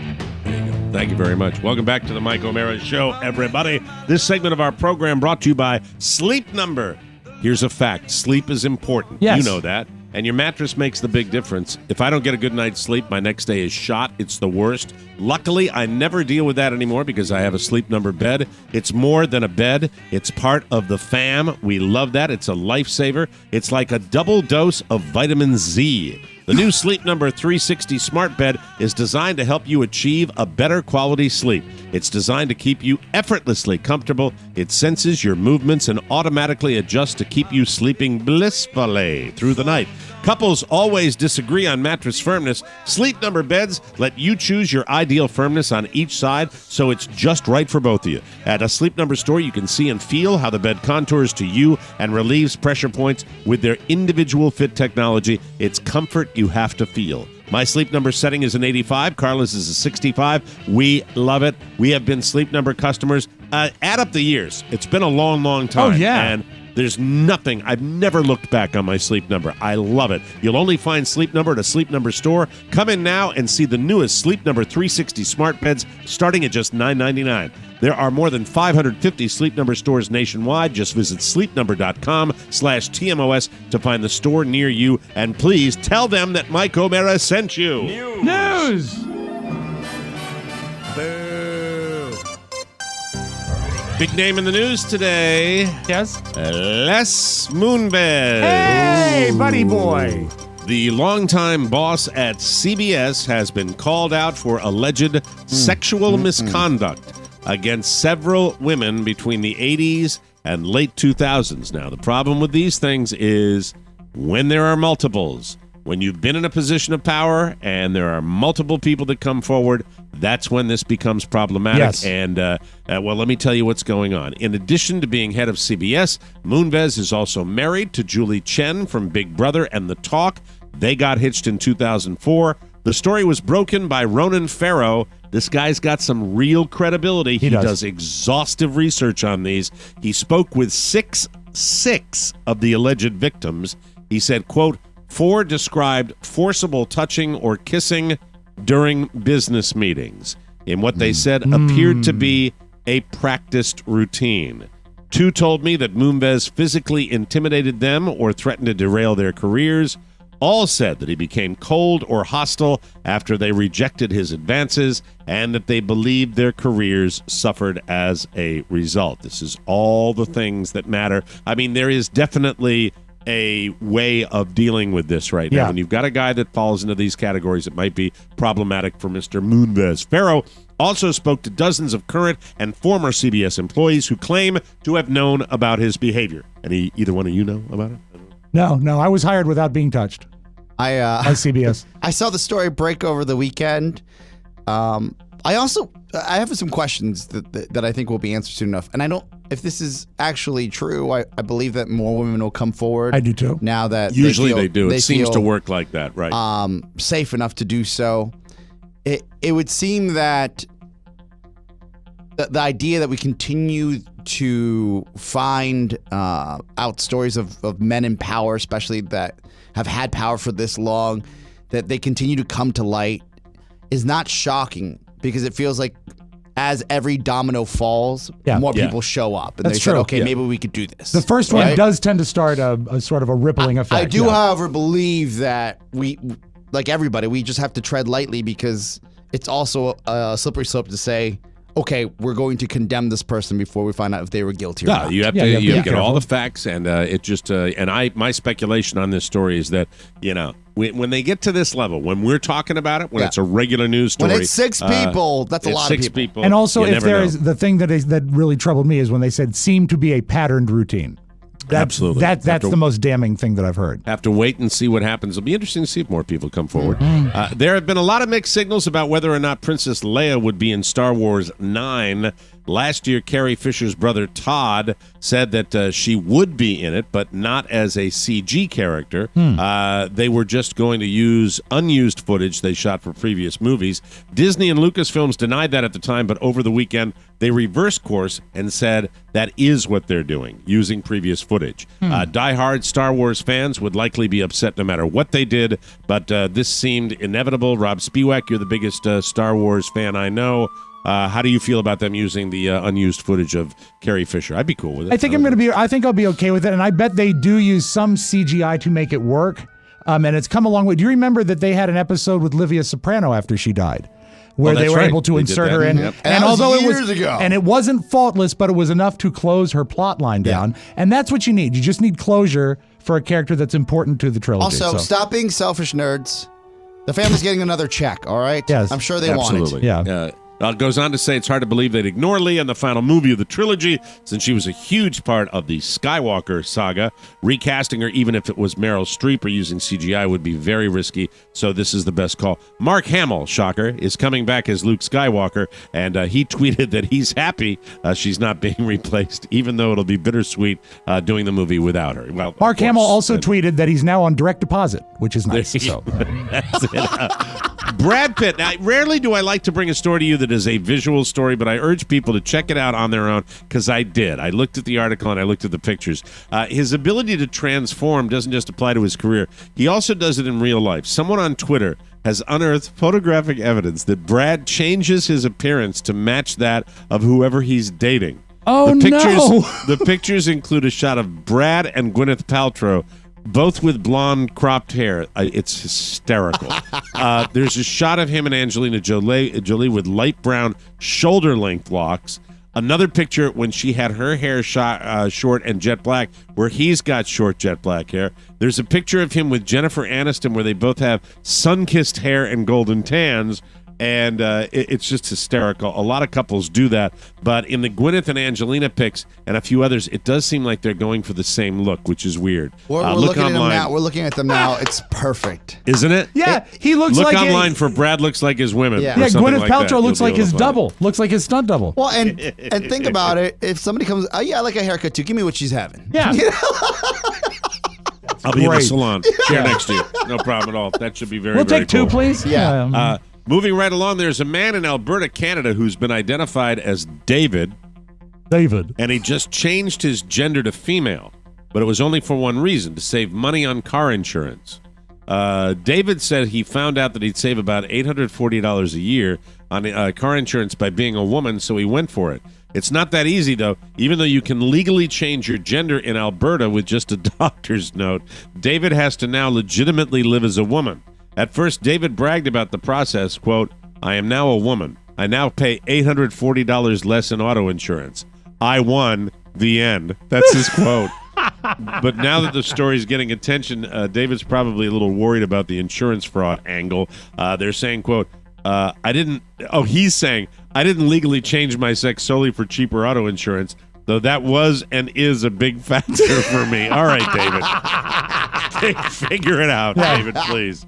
Thank you very much. Welcome back to the Mike O'Mara Show, everybody. This segment of our program brought to you by Sleep Number. Here's a fact. Sleep is important. Yes. You know that. And your mattress makes the big difference. If I don't get a good night's sleep, my next day is shot. It's the worst. Luckily, I never deal with that anymore because I have a Sleep Number bed. It's more than a bed. It's part of the fam. We love that. It's a lifesaver. It's like a double dose of vitamin Z. The new Sleep Number 360 Smart Bed is designed to help you achieve a better quality sleep. It's designed to keep you effortlessly comfortable. It senses your movements and automatically adjusts to keep you sleeping blissfully through the night. Couples always disagree on mattress firmness. Sleep Number beds let you choose your ideal firmness on each side, so it's just right for both of you. At a Sleep Number store, you can see and feel how the bed contours to you and relieves pressure points with their individual fit technology. It's comfort you have to feel. My Sleep Number setting is an 85. Carla's is a 65. We love it. We have been Sleep Number customers. Add up the years. It's been a long, long time. Oh, yeah. And there's nothing. I've never looked back on my Sleep Number. I love it. You'll only find Sleep Number at a Sleep Number store. Come in now and see the newest Sleep Number 360 smart beds starting at just $9.99. There are more than 550 Sleep Number stores nationwide. Just visit sleepnumber.com/TMOS to find the store near you. And please tell them that Mike O'Mara sent you. News! Big name in the news today. Yes? Les Moonves. Hey, buddy boy. The longtime boss at CBS has been called out for alleged sexual misconduct against several women between the 80s and late 2000s. Now, the problem with these things is when there are multiples, when you've been in a position of power and there are multiple people that come forward, that's when this becomes problematic. Yes. And, well, let me tell you what's going on. In addition to being head of CBS, Moonves is also married to Julie Chen from Big Brother and The Talk. They got hitched in 2004. The story was broken by Ronan Farrow. This guy's got some real credibility. He does exhaustive research on these. He spoke with six of the alleged victims. He said, quote, 4 described forcible touching or kissing during business meetings in what they said appeared to be a practiced routine. 2 told me that Moonves physically intimidated them or threatened to derail their careers. All said that he became cold or hostile after they rejected his advances and that they believed their careers suffered as a result. This is all the things that matter. I mean, there is definitely a way of dealing with this right now. When you've got a guy that falls into these categories, it might be problematic for Mr. Moonves. Farrow also spoke to dozens of current and former CBS employees who claim to have known about his behavior. Either one of you know about it? No, I was hired without being touched. By CBS. I saw the story break over the weekend. I have some questions that I think will be answered soon enough. And I don't, if this is actually true, I believe that more women will come forward. I do too. Now that usually they do. It seems to work like that, right? Safe enough to do so. It would seem that the idea that we continue to find out stories of men in power, especially that have had power for this long, that they continue to come to light, is not shocking because it feels like as every domino falls, more people show up. And That's they said, true. okay, maybe we could do this. The first one does tend to start a sort of a rippling effect. I do, however, believe that we, like everybody, we just have to tread lightly because it's also a slippery slope to say, okay, we're going to condemn this person before we find out if they were guilty or not. You have to get all the facts, and it just my speculation on this story is that when they get to this level, when we're talking about it, when it's a regular news story, when it's 6 people, that's a lot of people. And also, if there is the thing that really troubled me is when they said seemed to be a patterned routine. Absolutely. That's the most damning thing that I've heard. Have to wait and see what happens. It'll be interesting to see if more people come forward. There have been a lot of mixed signals about whether or not Princess Leia would be in Star Wars 9. Last year, Carrie Fisher's brother Todd said that she would be in it, but not as a CG character. They were just going to use unused footage they shot for previous movies. Disney and Lucasfilms denied that at the time, but over the weekend, they reversed course and said that is what they're doing, using previous footage. Die-hard Star Wars fans would likely be upset no matter what they did, but this seemed inevitable. Rob Spiewak, you're the biggest Star Wars fan I know. How do you feel about them using the unused footage of Carrie Fisher? I'd be cool with it. I think I'll be okay with it, and I bet they do use some CGI to make it work. And it's come a long way. Do you remember that they had an episode with Livia Soprano after she died, where they were able to insert her in? Yep. And although years ago, and it wasn't faultless, but it was enough to close her plot line down, and that's what you need. You just need closure for a character that's important to the trilogy. Also, stop being selfish, nerds. The family's getting another check. All right. Yes, I'm sure they want it. Yeah. It goes on to say it's hard to believe they'd ignore Leia in the final movie of the trilogy, since she was a huge part of the Skywalker saga. Recasting her, even if it was Meryl Streep or using CGI, would be very risky, so this is the best call. Mark Hamill, shocker, is coming back as Luke Skywalker, and he tweeted that he's happy she's not being replaced, even though it'll be bittersweet doing the movie without her. Well, Mark Hamill also tweeted that he's now on direct deposit, which is nice. So. That's it. Brad Pitt. Now, rarely do I like to bring a story to you that is a visual story, but I urge people to check it out on their own, because I did. I looked at the article and I looked at the pictures. His ability to transform doesn't just apply to his career. He also does it in real life. Someone on Twitter has unearthed photographic evidence that Brad changes his appearance to match that of whoever he's dating. Oh, no! The pictures include a shot of Brad and Gwyneth Paltrow, both with blonde cropped hair. It's hysterical. There's a shot of him and Angelina Jolie with light brown shoulder-length locks. Another picture when she had her hair short and jet black, where he's got short jet black hair. There's a picture of him with Jennifer Aniston where they both have sun-kissed hair and golden tans. And it's just hysterical. A lot of couples do that. But in the Gwyneth and Angelina pics and a few others, it does seem like they're going for the same look, which is weird. We're looking at them now. We're looking at them now. It's perfect. Isn't it? Yeah, he looks Look like... Look online for Brad looks like his women. Yeah, Gwyneth Paltrow looks like his double. Looks like his stunt double. Well, and think about it. If somebody comes, I like a haircut too. Give me what she's having. Yeah. I'll be in the salon. Chair next to you. No problem at all. That should be very, We'll very take two, cool. please. Yeah. Moving right along, there's a man in Alberta, Canada, who's been identified as David. And he just changed his gender to female, but it was only for one reason, to save money on car insurance. David said he found out that he'd save about $840 a year on car insurance by being a woman, so he went for it. It's not that easy, though. Even though you can legally change your gender in Alberta with just a doctor's note, David has to now legitimately live as a woman. At first, David bragged about the process, quote, "I am now a woman. I now pay $840 less in auto insurance. I won. The end." That's his quote. But now that the story's getting attention, David's probably a little worried about the insurance fraud angle. They're saying, quote, he's saying, "I didn't legally change my sex solely for cheaper auto insurance, though that was and is a big factor for me." All right, David. Figure it out, David, please.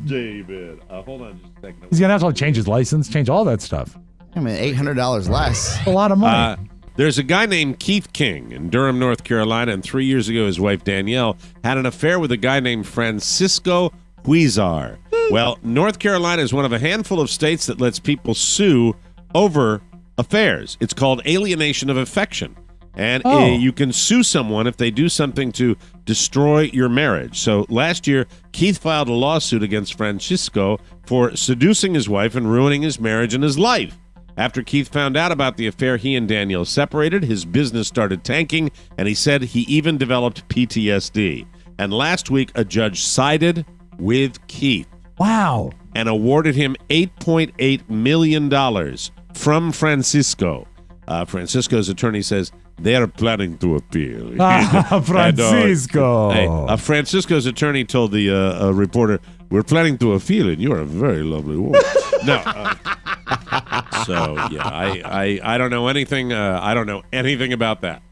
David. Hold on just a second. He's going to have to change his license, change all that stuff. I mean, $800 less. A lot of money. There's a guy named Keith King in Durham, North Carolina, and 3 years ago, his wife Danielle had an affair with a guy named Francisco Huizar. Well, North Carolina is one of a handful of states that lets people sue over affairs. It's called alienation of affection. And you can sue someone if they do something to destroy your marriage. So last year, Keith filed a lawsuit against Francisco for seducing his wife and ruining his marriage and his life. After Keith found out about the affair, he and Danielle separated. His business started tanking, and he said he even developed PTSD. And last week, a judge sided with Keith. Wow. And awarded him $8.8 million from Francisco. Francisco's attorney says they are planning to appeal. Francisco. Francisco's attorney told the reporter, "We're planning to appeal, and you are a very lovely woman." No. So yeah, I don't know anything. I don't know anything about that.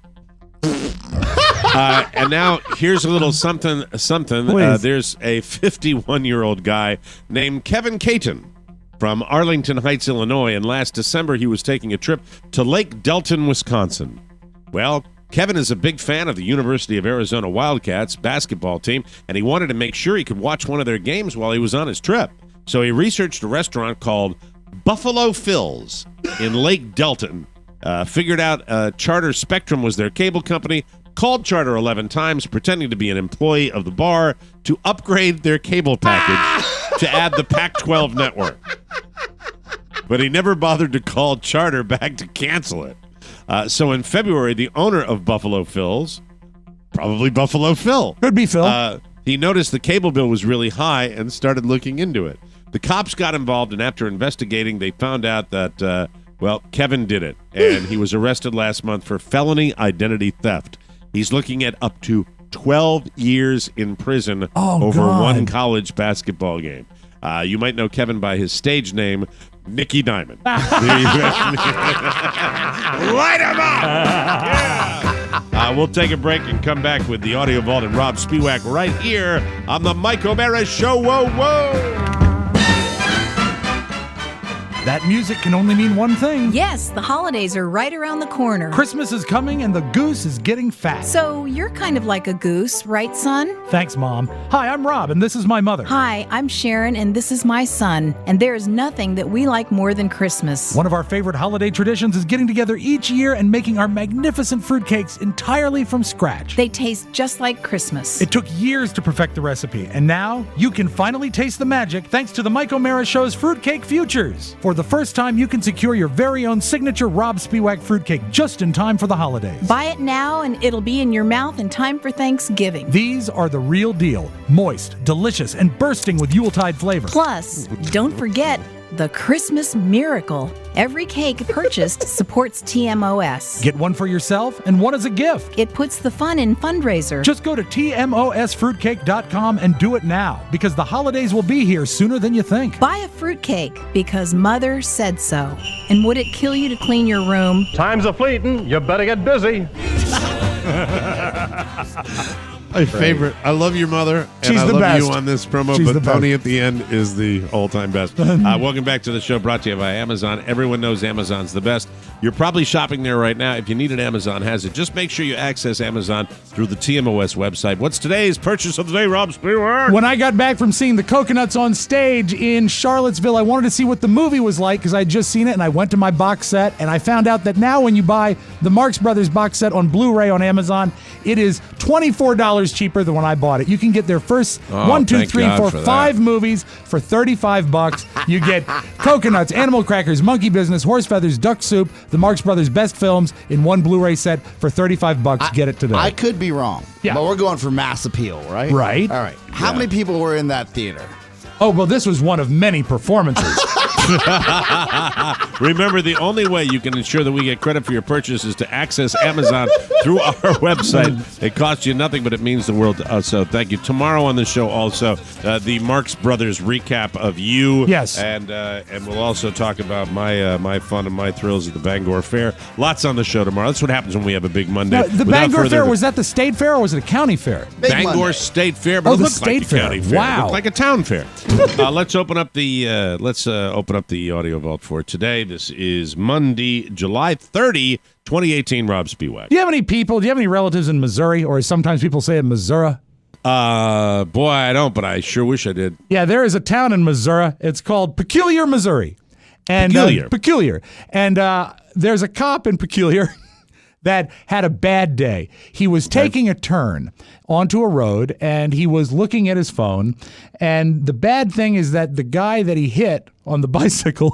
And now here's a little something. There's a 51-year-old guy named Kevin Caton from Arlington Heights, Illinois, and last December he was taking a trip to Lake Delton, Wisconsin. Well, Kevin is a big fan of the University of Arizona Wildcats basketball team, and he wanted to make sure he could watch one of their games while he was on his trip. So he researched a restaurant called Buffalo Phil's in Lake Delton, figured out Charter Spectrum was their cable company, called Charter 11 times, pretending to be an employee of the bar to upgrade their cable package to add the Pac-12 network. But he never bothered to call Charter back to cancel it. So in February, the owner of Buffalo Phil's, probably Buffalo Phil. Could be Phil. He noticed the cable bill was really high and started looking into it. The cops got involved, and after investigating, they found out that, Kevin did it. And he was arrested last month for felony identity theft. He's looking at up to 12 years in prison over one college basketball game. You might know Kevin by his stage name, Nicky Diamond. Light him up! Yeah. We'll take a break and come back with the Audio Vault and Rob Spiewak right here on the Mike O'Mara Show. Whoa, whoa! That music can only mean one thing. Yes, the holidays are right around the corner. Christmas is coming and the goose is getting fat. So you're kind of like a goose, right, son? Thanks, Mom. Hi, I'm Rob, and this is my mother. Hi, I'm Sharon, and this is my son. And there is nothing that we like more than Christmas. One of our favorite holiday traditions is getting together each year and making our magnificent fruitcakes entirely from scratch. They taste just like Christmas. It took years to perfect the recipe, and now you can finally taste the magic thanks to the Mike O'Mara Show's Fruitcake Futures. For the first time, you can secure your very own signature Rob Spiewak fruitcake just in time for the holidays. Buy it now, and it'll be in your mouth in time for Thanksgiving. These are the real deal. Moist, delicious, and bursting with Yuletide flavor. Plus, don't forget the Christmas miracle. Every cake purchased supports TMOS. Get one for yourself and one as a gift. It puts the fun in Fundraiser. Just go to TMOSfruitcake.com and do it now, because the holidays will be here sooner than you think. Buy a fruitcake because Mother said so. And would it kill you to clean your room? Time's a-fleetin'. You better get busy. My favorite. I love your mother, and She's I the love best. you on this promo, She's the but Tony best. at the end is the all-time best. Welcome back to the show, brought to you by Amazon. Everyone knows Amazon's the best. You're probably shopping there right now. If you need it, Amazon has it. Just make sure you access Amazon through the TMOS website. What's today's purchase of the day, Rob Spiewak? When I got back from seeing the Coconuts on stage in Charlottesville, I wanted to see what the movie was like because I'd just seen it, and I went to my box set, and I found out that now when you buy the Marx Brothers box set on Blu-ray on Amazon, it is $24 cheaper than when I bought it. You can get their first 1, 2, 3, 4, 5 movies for $35. You get Coconuts, Animal Crackers, Monkey Business, Horse Feathers, Duck Soup, the Marx Brothers best films in one Blu-ray set for $35. Get it today. I could be wrong. Yeah. But we're going for mass appeal, right? Right. All right. How many people were in that theater? Oh, well, this was one of many performances. Remember, the only way you can ensure that we get credit for your purchase is to access Amazon through our website. It costs you nothing, but it means the world to us. So thank you. Tomorrow on the show, also the Marx Brothers recap of You. Yes, and we'll also talk about my fun and my thrills at the Bangor Fair. Lots on the show tomorrow. That's what happens when we have a big Monday. Now, the Bangor Fair, was that the state fair or was it a county fair? Bangor State Fair, but it the looked state like fair. a county fair. Wow. It looked like a town fair. Let's open up the audio vault for today. This is Monday, July 30, 2018. Rob Spiewak. Do you have any relatives in Missouri, or as sometimes people say in Missouri? Boy, I don't, but I sure wish I did. Yeah, there is a town in Missouri. It's called Peculiar, Missouri. And, Peculiar. And there's a cop in Peculiar that had a bad day. He was taking a turn onto a road, and he was looking at his phone. And the bad thing is that the guy that he hit on the bicycle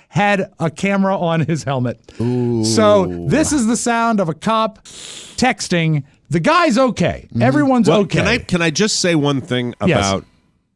had a camera on his helmet. Ooh. So this is the sound of a cop texting. The guy's okay. Everyone's okay. Can I just say one thing about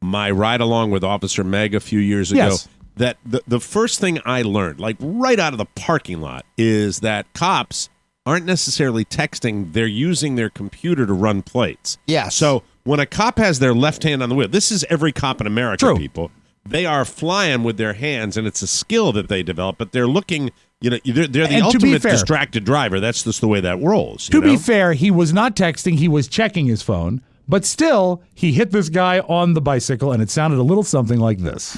my ride along with Officer Meg a few years ago, that the first thing I learned, like right out of the parking lot, is that cops aren't necessarily texting. They're using their computer to run plates. Yes. So when a cop has their left hand on the wheel, this is every cop in America, people. They are flying with their hands, and it's a skill that they develop, but they're looking... they're the ultimate distracted driver. That's just the way that rolls. To be fair, he was not texting. He was checking his phone. But still, he hit this guy on the bicycle, and it sounded a little something like this.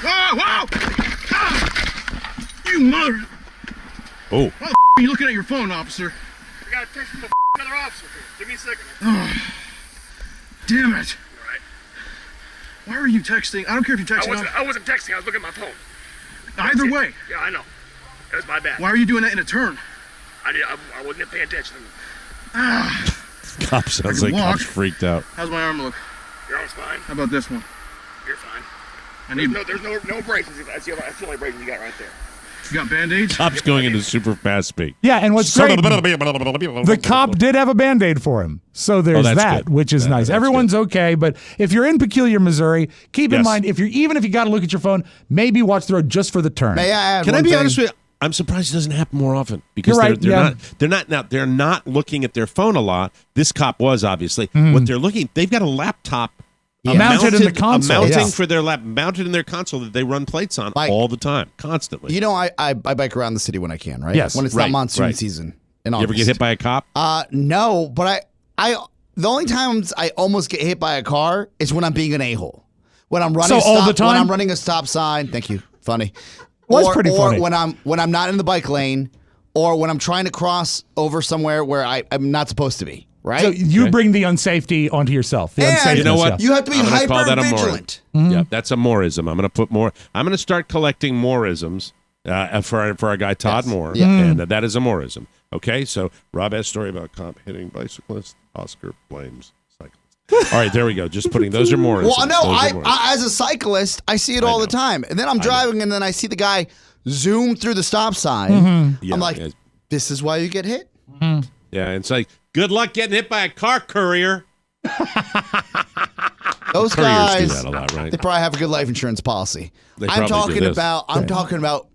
Whoa! You mother... Oh. Why the are you looking at your phone, officer? I got a text from the other officer. Give me a second. Damn it. All right. Why were you texting? I don't care if you're texting. I wasn't texting. I was looking at my phone. Either way. Yeah, I know. That was my bad. Why are you doing that in a turn? I wasn't paying attention. Cop sounds like cop's freaked out. How's my arm look? Your arm's fine. How about this one? You're fine. There's no abrasions. That's the only abrasion you got right there. You got Band-Aids? Cop's going into super fast speed. Yeah, and what's great, the cop did have a Band-Aid for him. So there's that, good. which is nice. Everyone's okay, but if you're in Peculiar, Missouri, keep in mind, if you got to look at your phone, maybe watch the road just for the turn. May I add Can one I be thing? honest with you? I'm surprised it doesn't happen more often because they're not looking at their phone a lot. This cop was obviously. What they're looking, they've got a laptop mounted in the console, mounting for their mounted in their console that they run plates on all the time, constantly. You know, I bike around the city when I can, right? Yes. When it's not monsoon season. In You ever get hit by a cop? No, but I the only times I almost get hit by a car is when I'm being an a-hole. When I'm running all the time? when I'm running a stop sign. Thank you. Funny. Was pretty funny. Or when I'm not in the bike lane, or when I'm trying to cross over somewhere where I'm not supposed to be. Right? So you bring the unsafety onto yourself. The unsafeness, you know what? You have to be call that a hyper-vigilant. Yeah, that's a Moorism. I'm going to put more. I'm going to start collecting Moorisms for our guy Todd Moore, and that is a Moorism. Okay, so Rob has a story about cop hitting bicyclist. Oscar blames cyclist. All right, there we go. Just putting those are Moorisms. Well, no, I as a cyclist, I see it all the time, and then I'm driving, and then I see the guy zoom through the stop sign. I'm like, this is why you get hit. Yeah, and it's like, good luck getting hit by a car courier. Those Couriers guys, do that a lot, right? They probably have a good life insurance policy. I'm talking about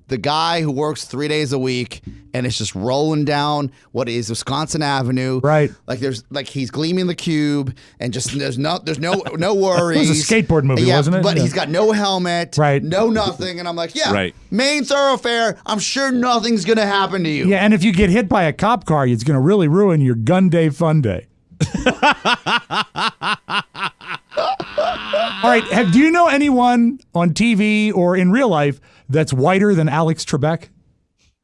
the guy who works 3 days a week and it's just rolling down what is Wisconsin Avenue. Right. Like he's gleaming the cube and just there's no worries. It was a skateboard movie, wasn't it? But he's got no helmet, no nothing, and I'm like, main thoroughfare. I'm sure nothing's gonna happen to you. Yeah, and if you get hit by a cop car, it's gonna really ruin your gun day fun day. All right, do you know anyone on TV or in real life that's whiter than Alex Trebek?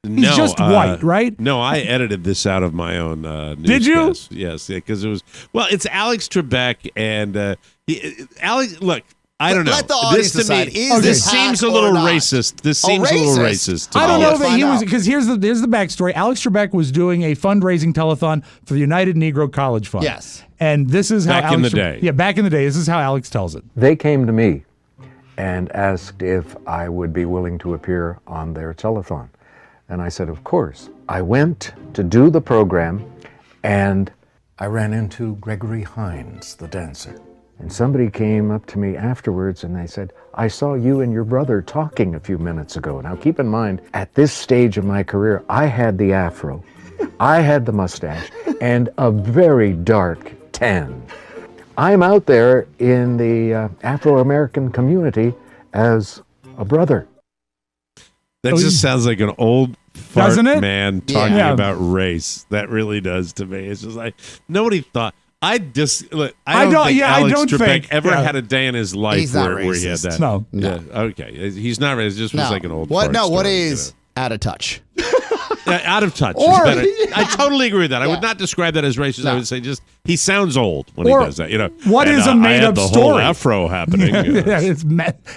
He's just white, right? No, I edited this out of my own newscast. Did you? Yes, because it was... Well, it's Alex Trebek, and Alex... Look, I don't know. Let the audience decide. This seems a little racist. This seems a little racist. I don't know that he was... Because here's the backstory. Alex Trebek was doing a fundraising telethon for the United Negro College Fund. Yes. And this is how back in the day. Yeah, back in the day. This is how Alex tells it. They came to me and asked if I would be willing to appear on their telethon. And I said, of course. I went to do the program, and I ran into Gregory Hines, the dancer. And somebody came up to me afterwards and they said, I saw you and your brother talking a few minutes ago. Now keep in mind, at this stage of my career, I had the afro, I had the mustache, and a very dark tan. I'm out there in the Afro-American community as a brother. That just sounds like an old fart man talking Yeah. about race. That really does to me. It's just like nobody thought. I don't think Alex Trebek ever had a day in his life where he had that. No. Yeah. Okay. He's not racist. It just was like an old fart What story, is out of touch? out of touch. Or- is better. I totally agree with that. I would not describe that as racist. I would say just he sounds old when he does that. What is a made-up the story? Whole afro happening.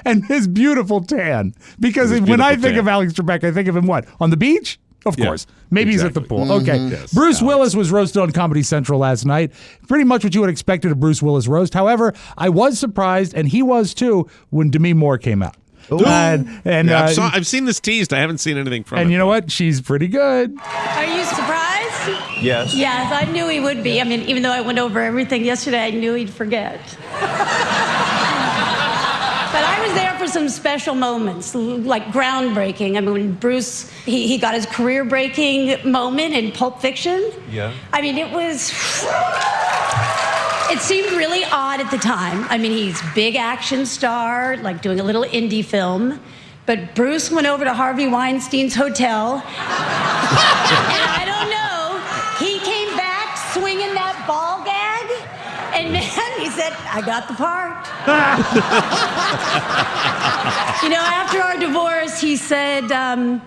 And his beautiful tan. Because when I think of Alex Trebek, I think of him what? On the beach? Of course. Maybe he's at the pool. Okay. Yes, Bruce Willis was roasted on Comedy Central last night. Pretty much what you would expect at a Bruce Willis roast. However, I was surprised, and he was too, when Demi Moore came out. I've seen this teased. I haven't seen anything from it. And you know what? She's pretty good. Are you surprised? Yes. Yes, I knew he would be. I mean, even though I went over everything yesterday, I knew he'd forget. But I was there for some special moments, like groundbreaking. I mean, when Bruce, he got his career-breaking moment in Pulp Fiction. Yeah. I mean, it seemed really odd at the time. I mean, he's big action star, like doing a little indie film. But Bruce went over to Harvey Weinstein's hotel, and I don't know, he came back swinging that ball gag, and man, he said, I got the part. You know, after our divorce, he said that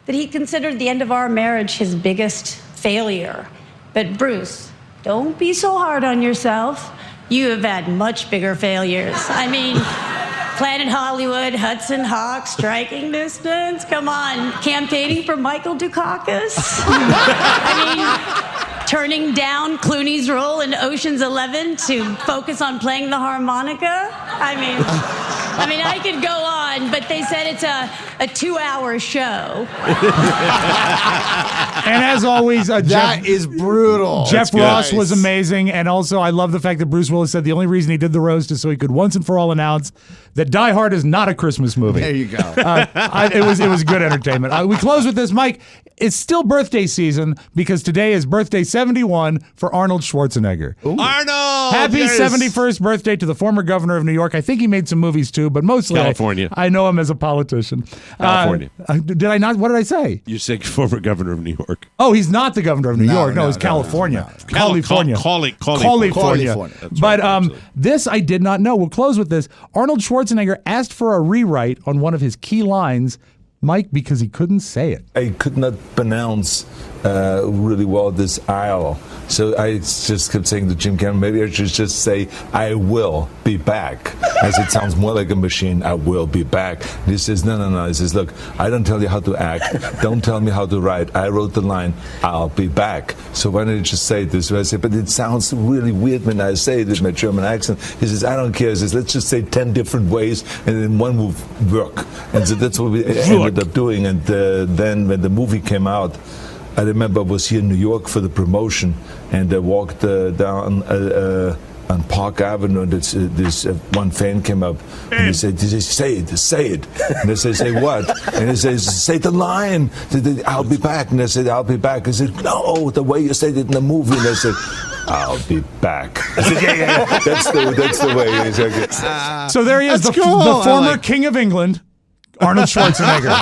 he considered the end of our marriage his biggest failure. But Bruce, don't be so hard on yourself. You have had much bigger failures. I mean, Planet Hollywood, Hudson Hawk, Striking Distance. Come on, campaigning for Michael Dukakis. I mean, turning down Clooney's role in Ocean's 11 to focus on playing the harmonica. I mean, I could go on, but they said it's a 2-hour show. And as always, that is brutal. Jeff Ross was amazing, and also I love the fact that Bruce Willis said the only reason he did the roast is so he could once and for all announce that Die Hard is not a Christmas movie. There you go. It was good entertainment. We close with this, Mike. It's still birthday season because today is birthday 71 for Arnold Schwarzenegger. Ooh. Arnold! Happy yes. 71st birthday to the former governor of New York. I think he made some movies too, but mostly California. I know him as a politician. California. Did I not? What did I say? You said former governor of New York. Oh, he's not the governor of New York. No, it's California. California. California. But this I did not know. We'll close with this. Arnold Schwarzenegger asked for a rewrite on one of his key lines, Mike, because he couldn't say it. I could not pronounce really well this aisle. So I just kept saying to Jim Cameron, maybe I should just say, I will be back. As it sounds more like a machine, I will be back. And he says, no. He says, look, I don't tell you how to act. Don't tell me how to write. I wrote the line, I'll be back. So why don't you just say it this way? I said, but it sounds really weird when I say it with my German accent. He says, I don't care. He says, let's just say 10 different ways, and then one will work. And so that's what we ended up doing. And then when the movie came out, I remember I was here in New York for the promotion, and I walked down on Park Avenue, and this one fan came up, and he said, say it. And I said, say what? And he says, say the line. I'll be back. And I said, I'll be back. I said, no, the way you said it in the movie. And I said, I'll be back. I said, yeah. That's the way. So there he is, the former King of England, Arnold Schwarzenegger.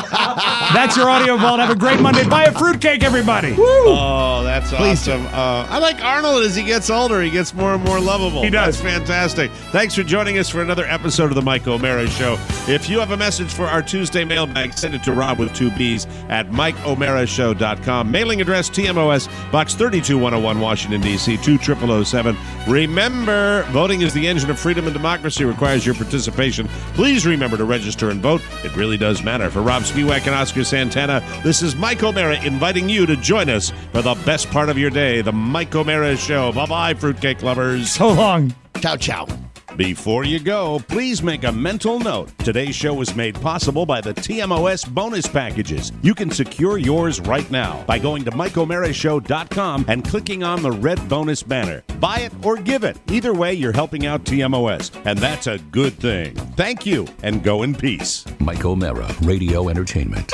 That's your audio vault. Have a great Monday. Buy a fruitcake, everybody. Woo. Oh, that's awesome. I like Arnold as he gets older. He gets more and more lovable. He does. That's fantastic. Thanks for joining us for another episode of the Mike O'Mara Show. If you have a message for our Tuesday mailbag, send it to Rob with 2 B's at MikeO'MaraShow.com. Mailing address, TMOS, Box 32101, Washington, D.C., 20007. Remember, voting is the engine of freedom and democracy. Requires your participation. Please remember to register and vote. It really does matter. For Rob Spiewak and Oscar Santana, this is Mike O'Mara inviting you to join us for the best part of your day, the Mike O'Mara Show. Bye-bye, fruitcake lovers. So long. Ciao, ciao. Before you go, please make a mental note. Today's show was made possible by the TMOS bonus packages. You can secure yours right now by going to MikeO'MaraShow.com and clicking on the red bonus banner. Buy it or give it. Either way, you're helping out TMOS, and that's a good thing. Thank you, and go in peace. Mike O'Mara, Radio Entertainment.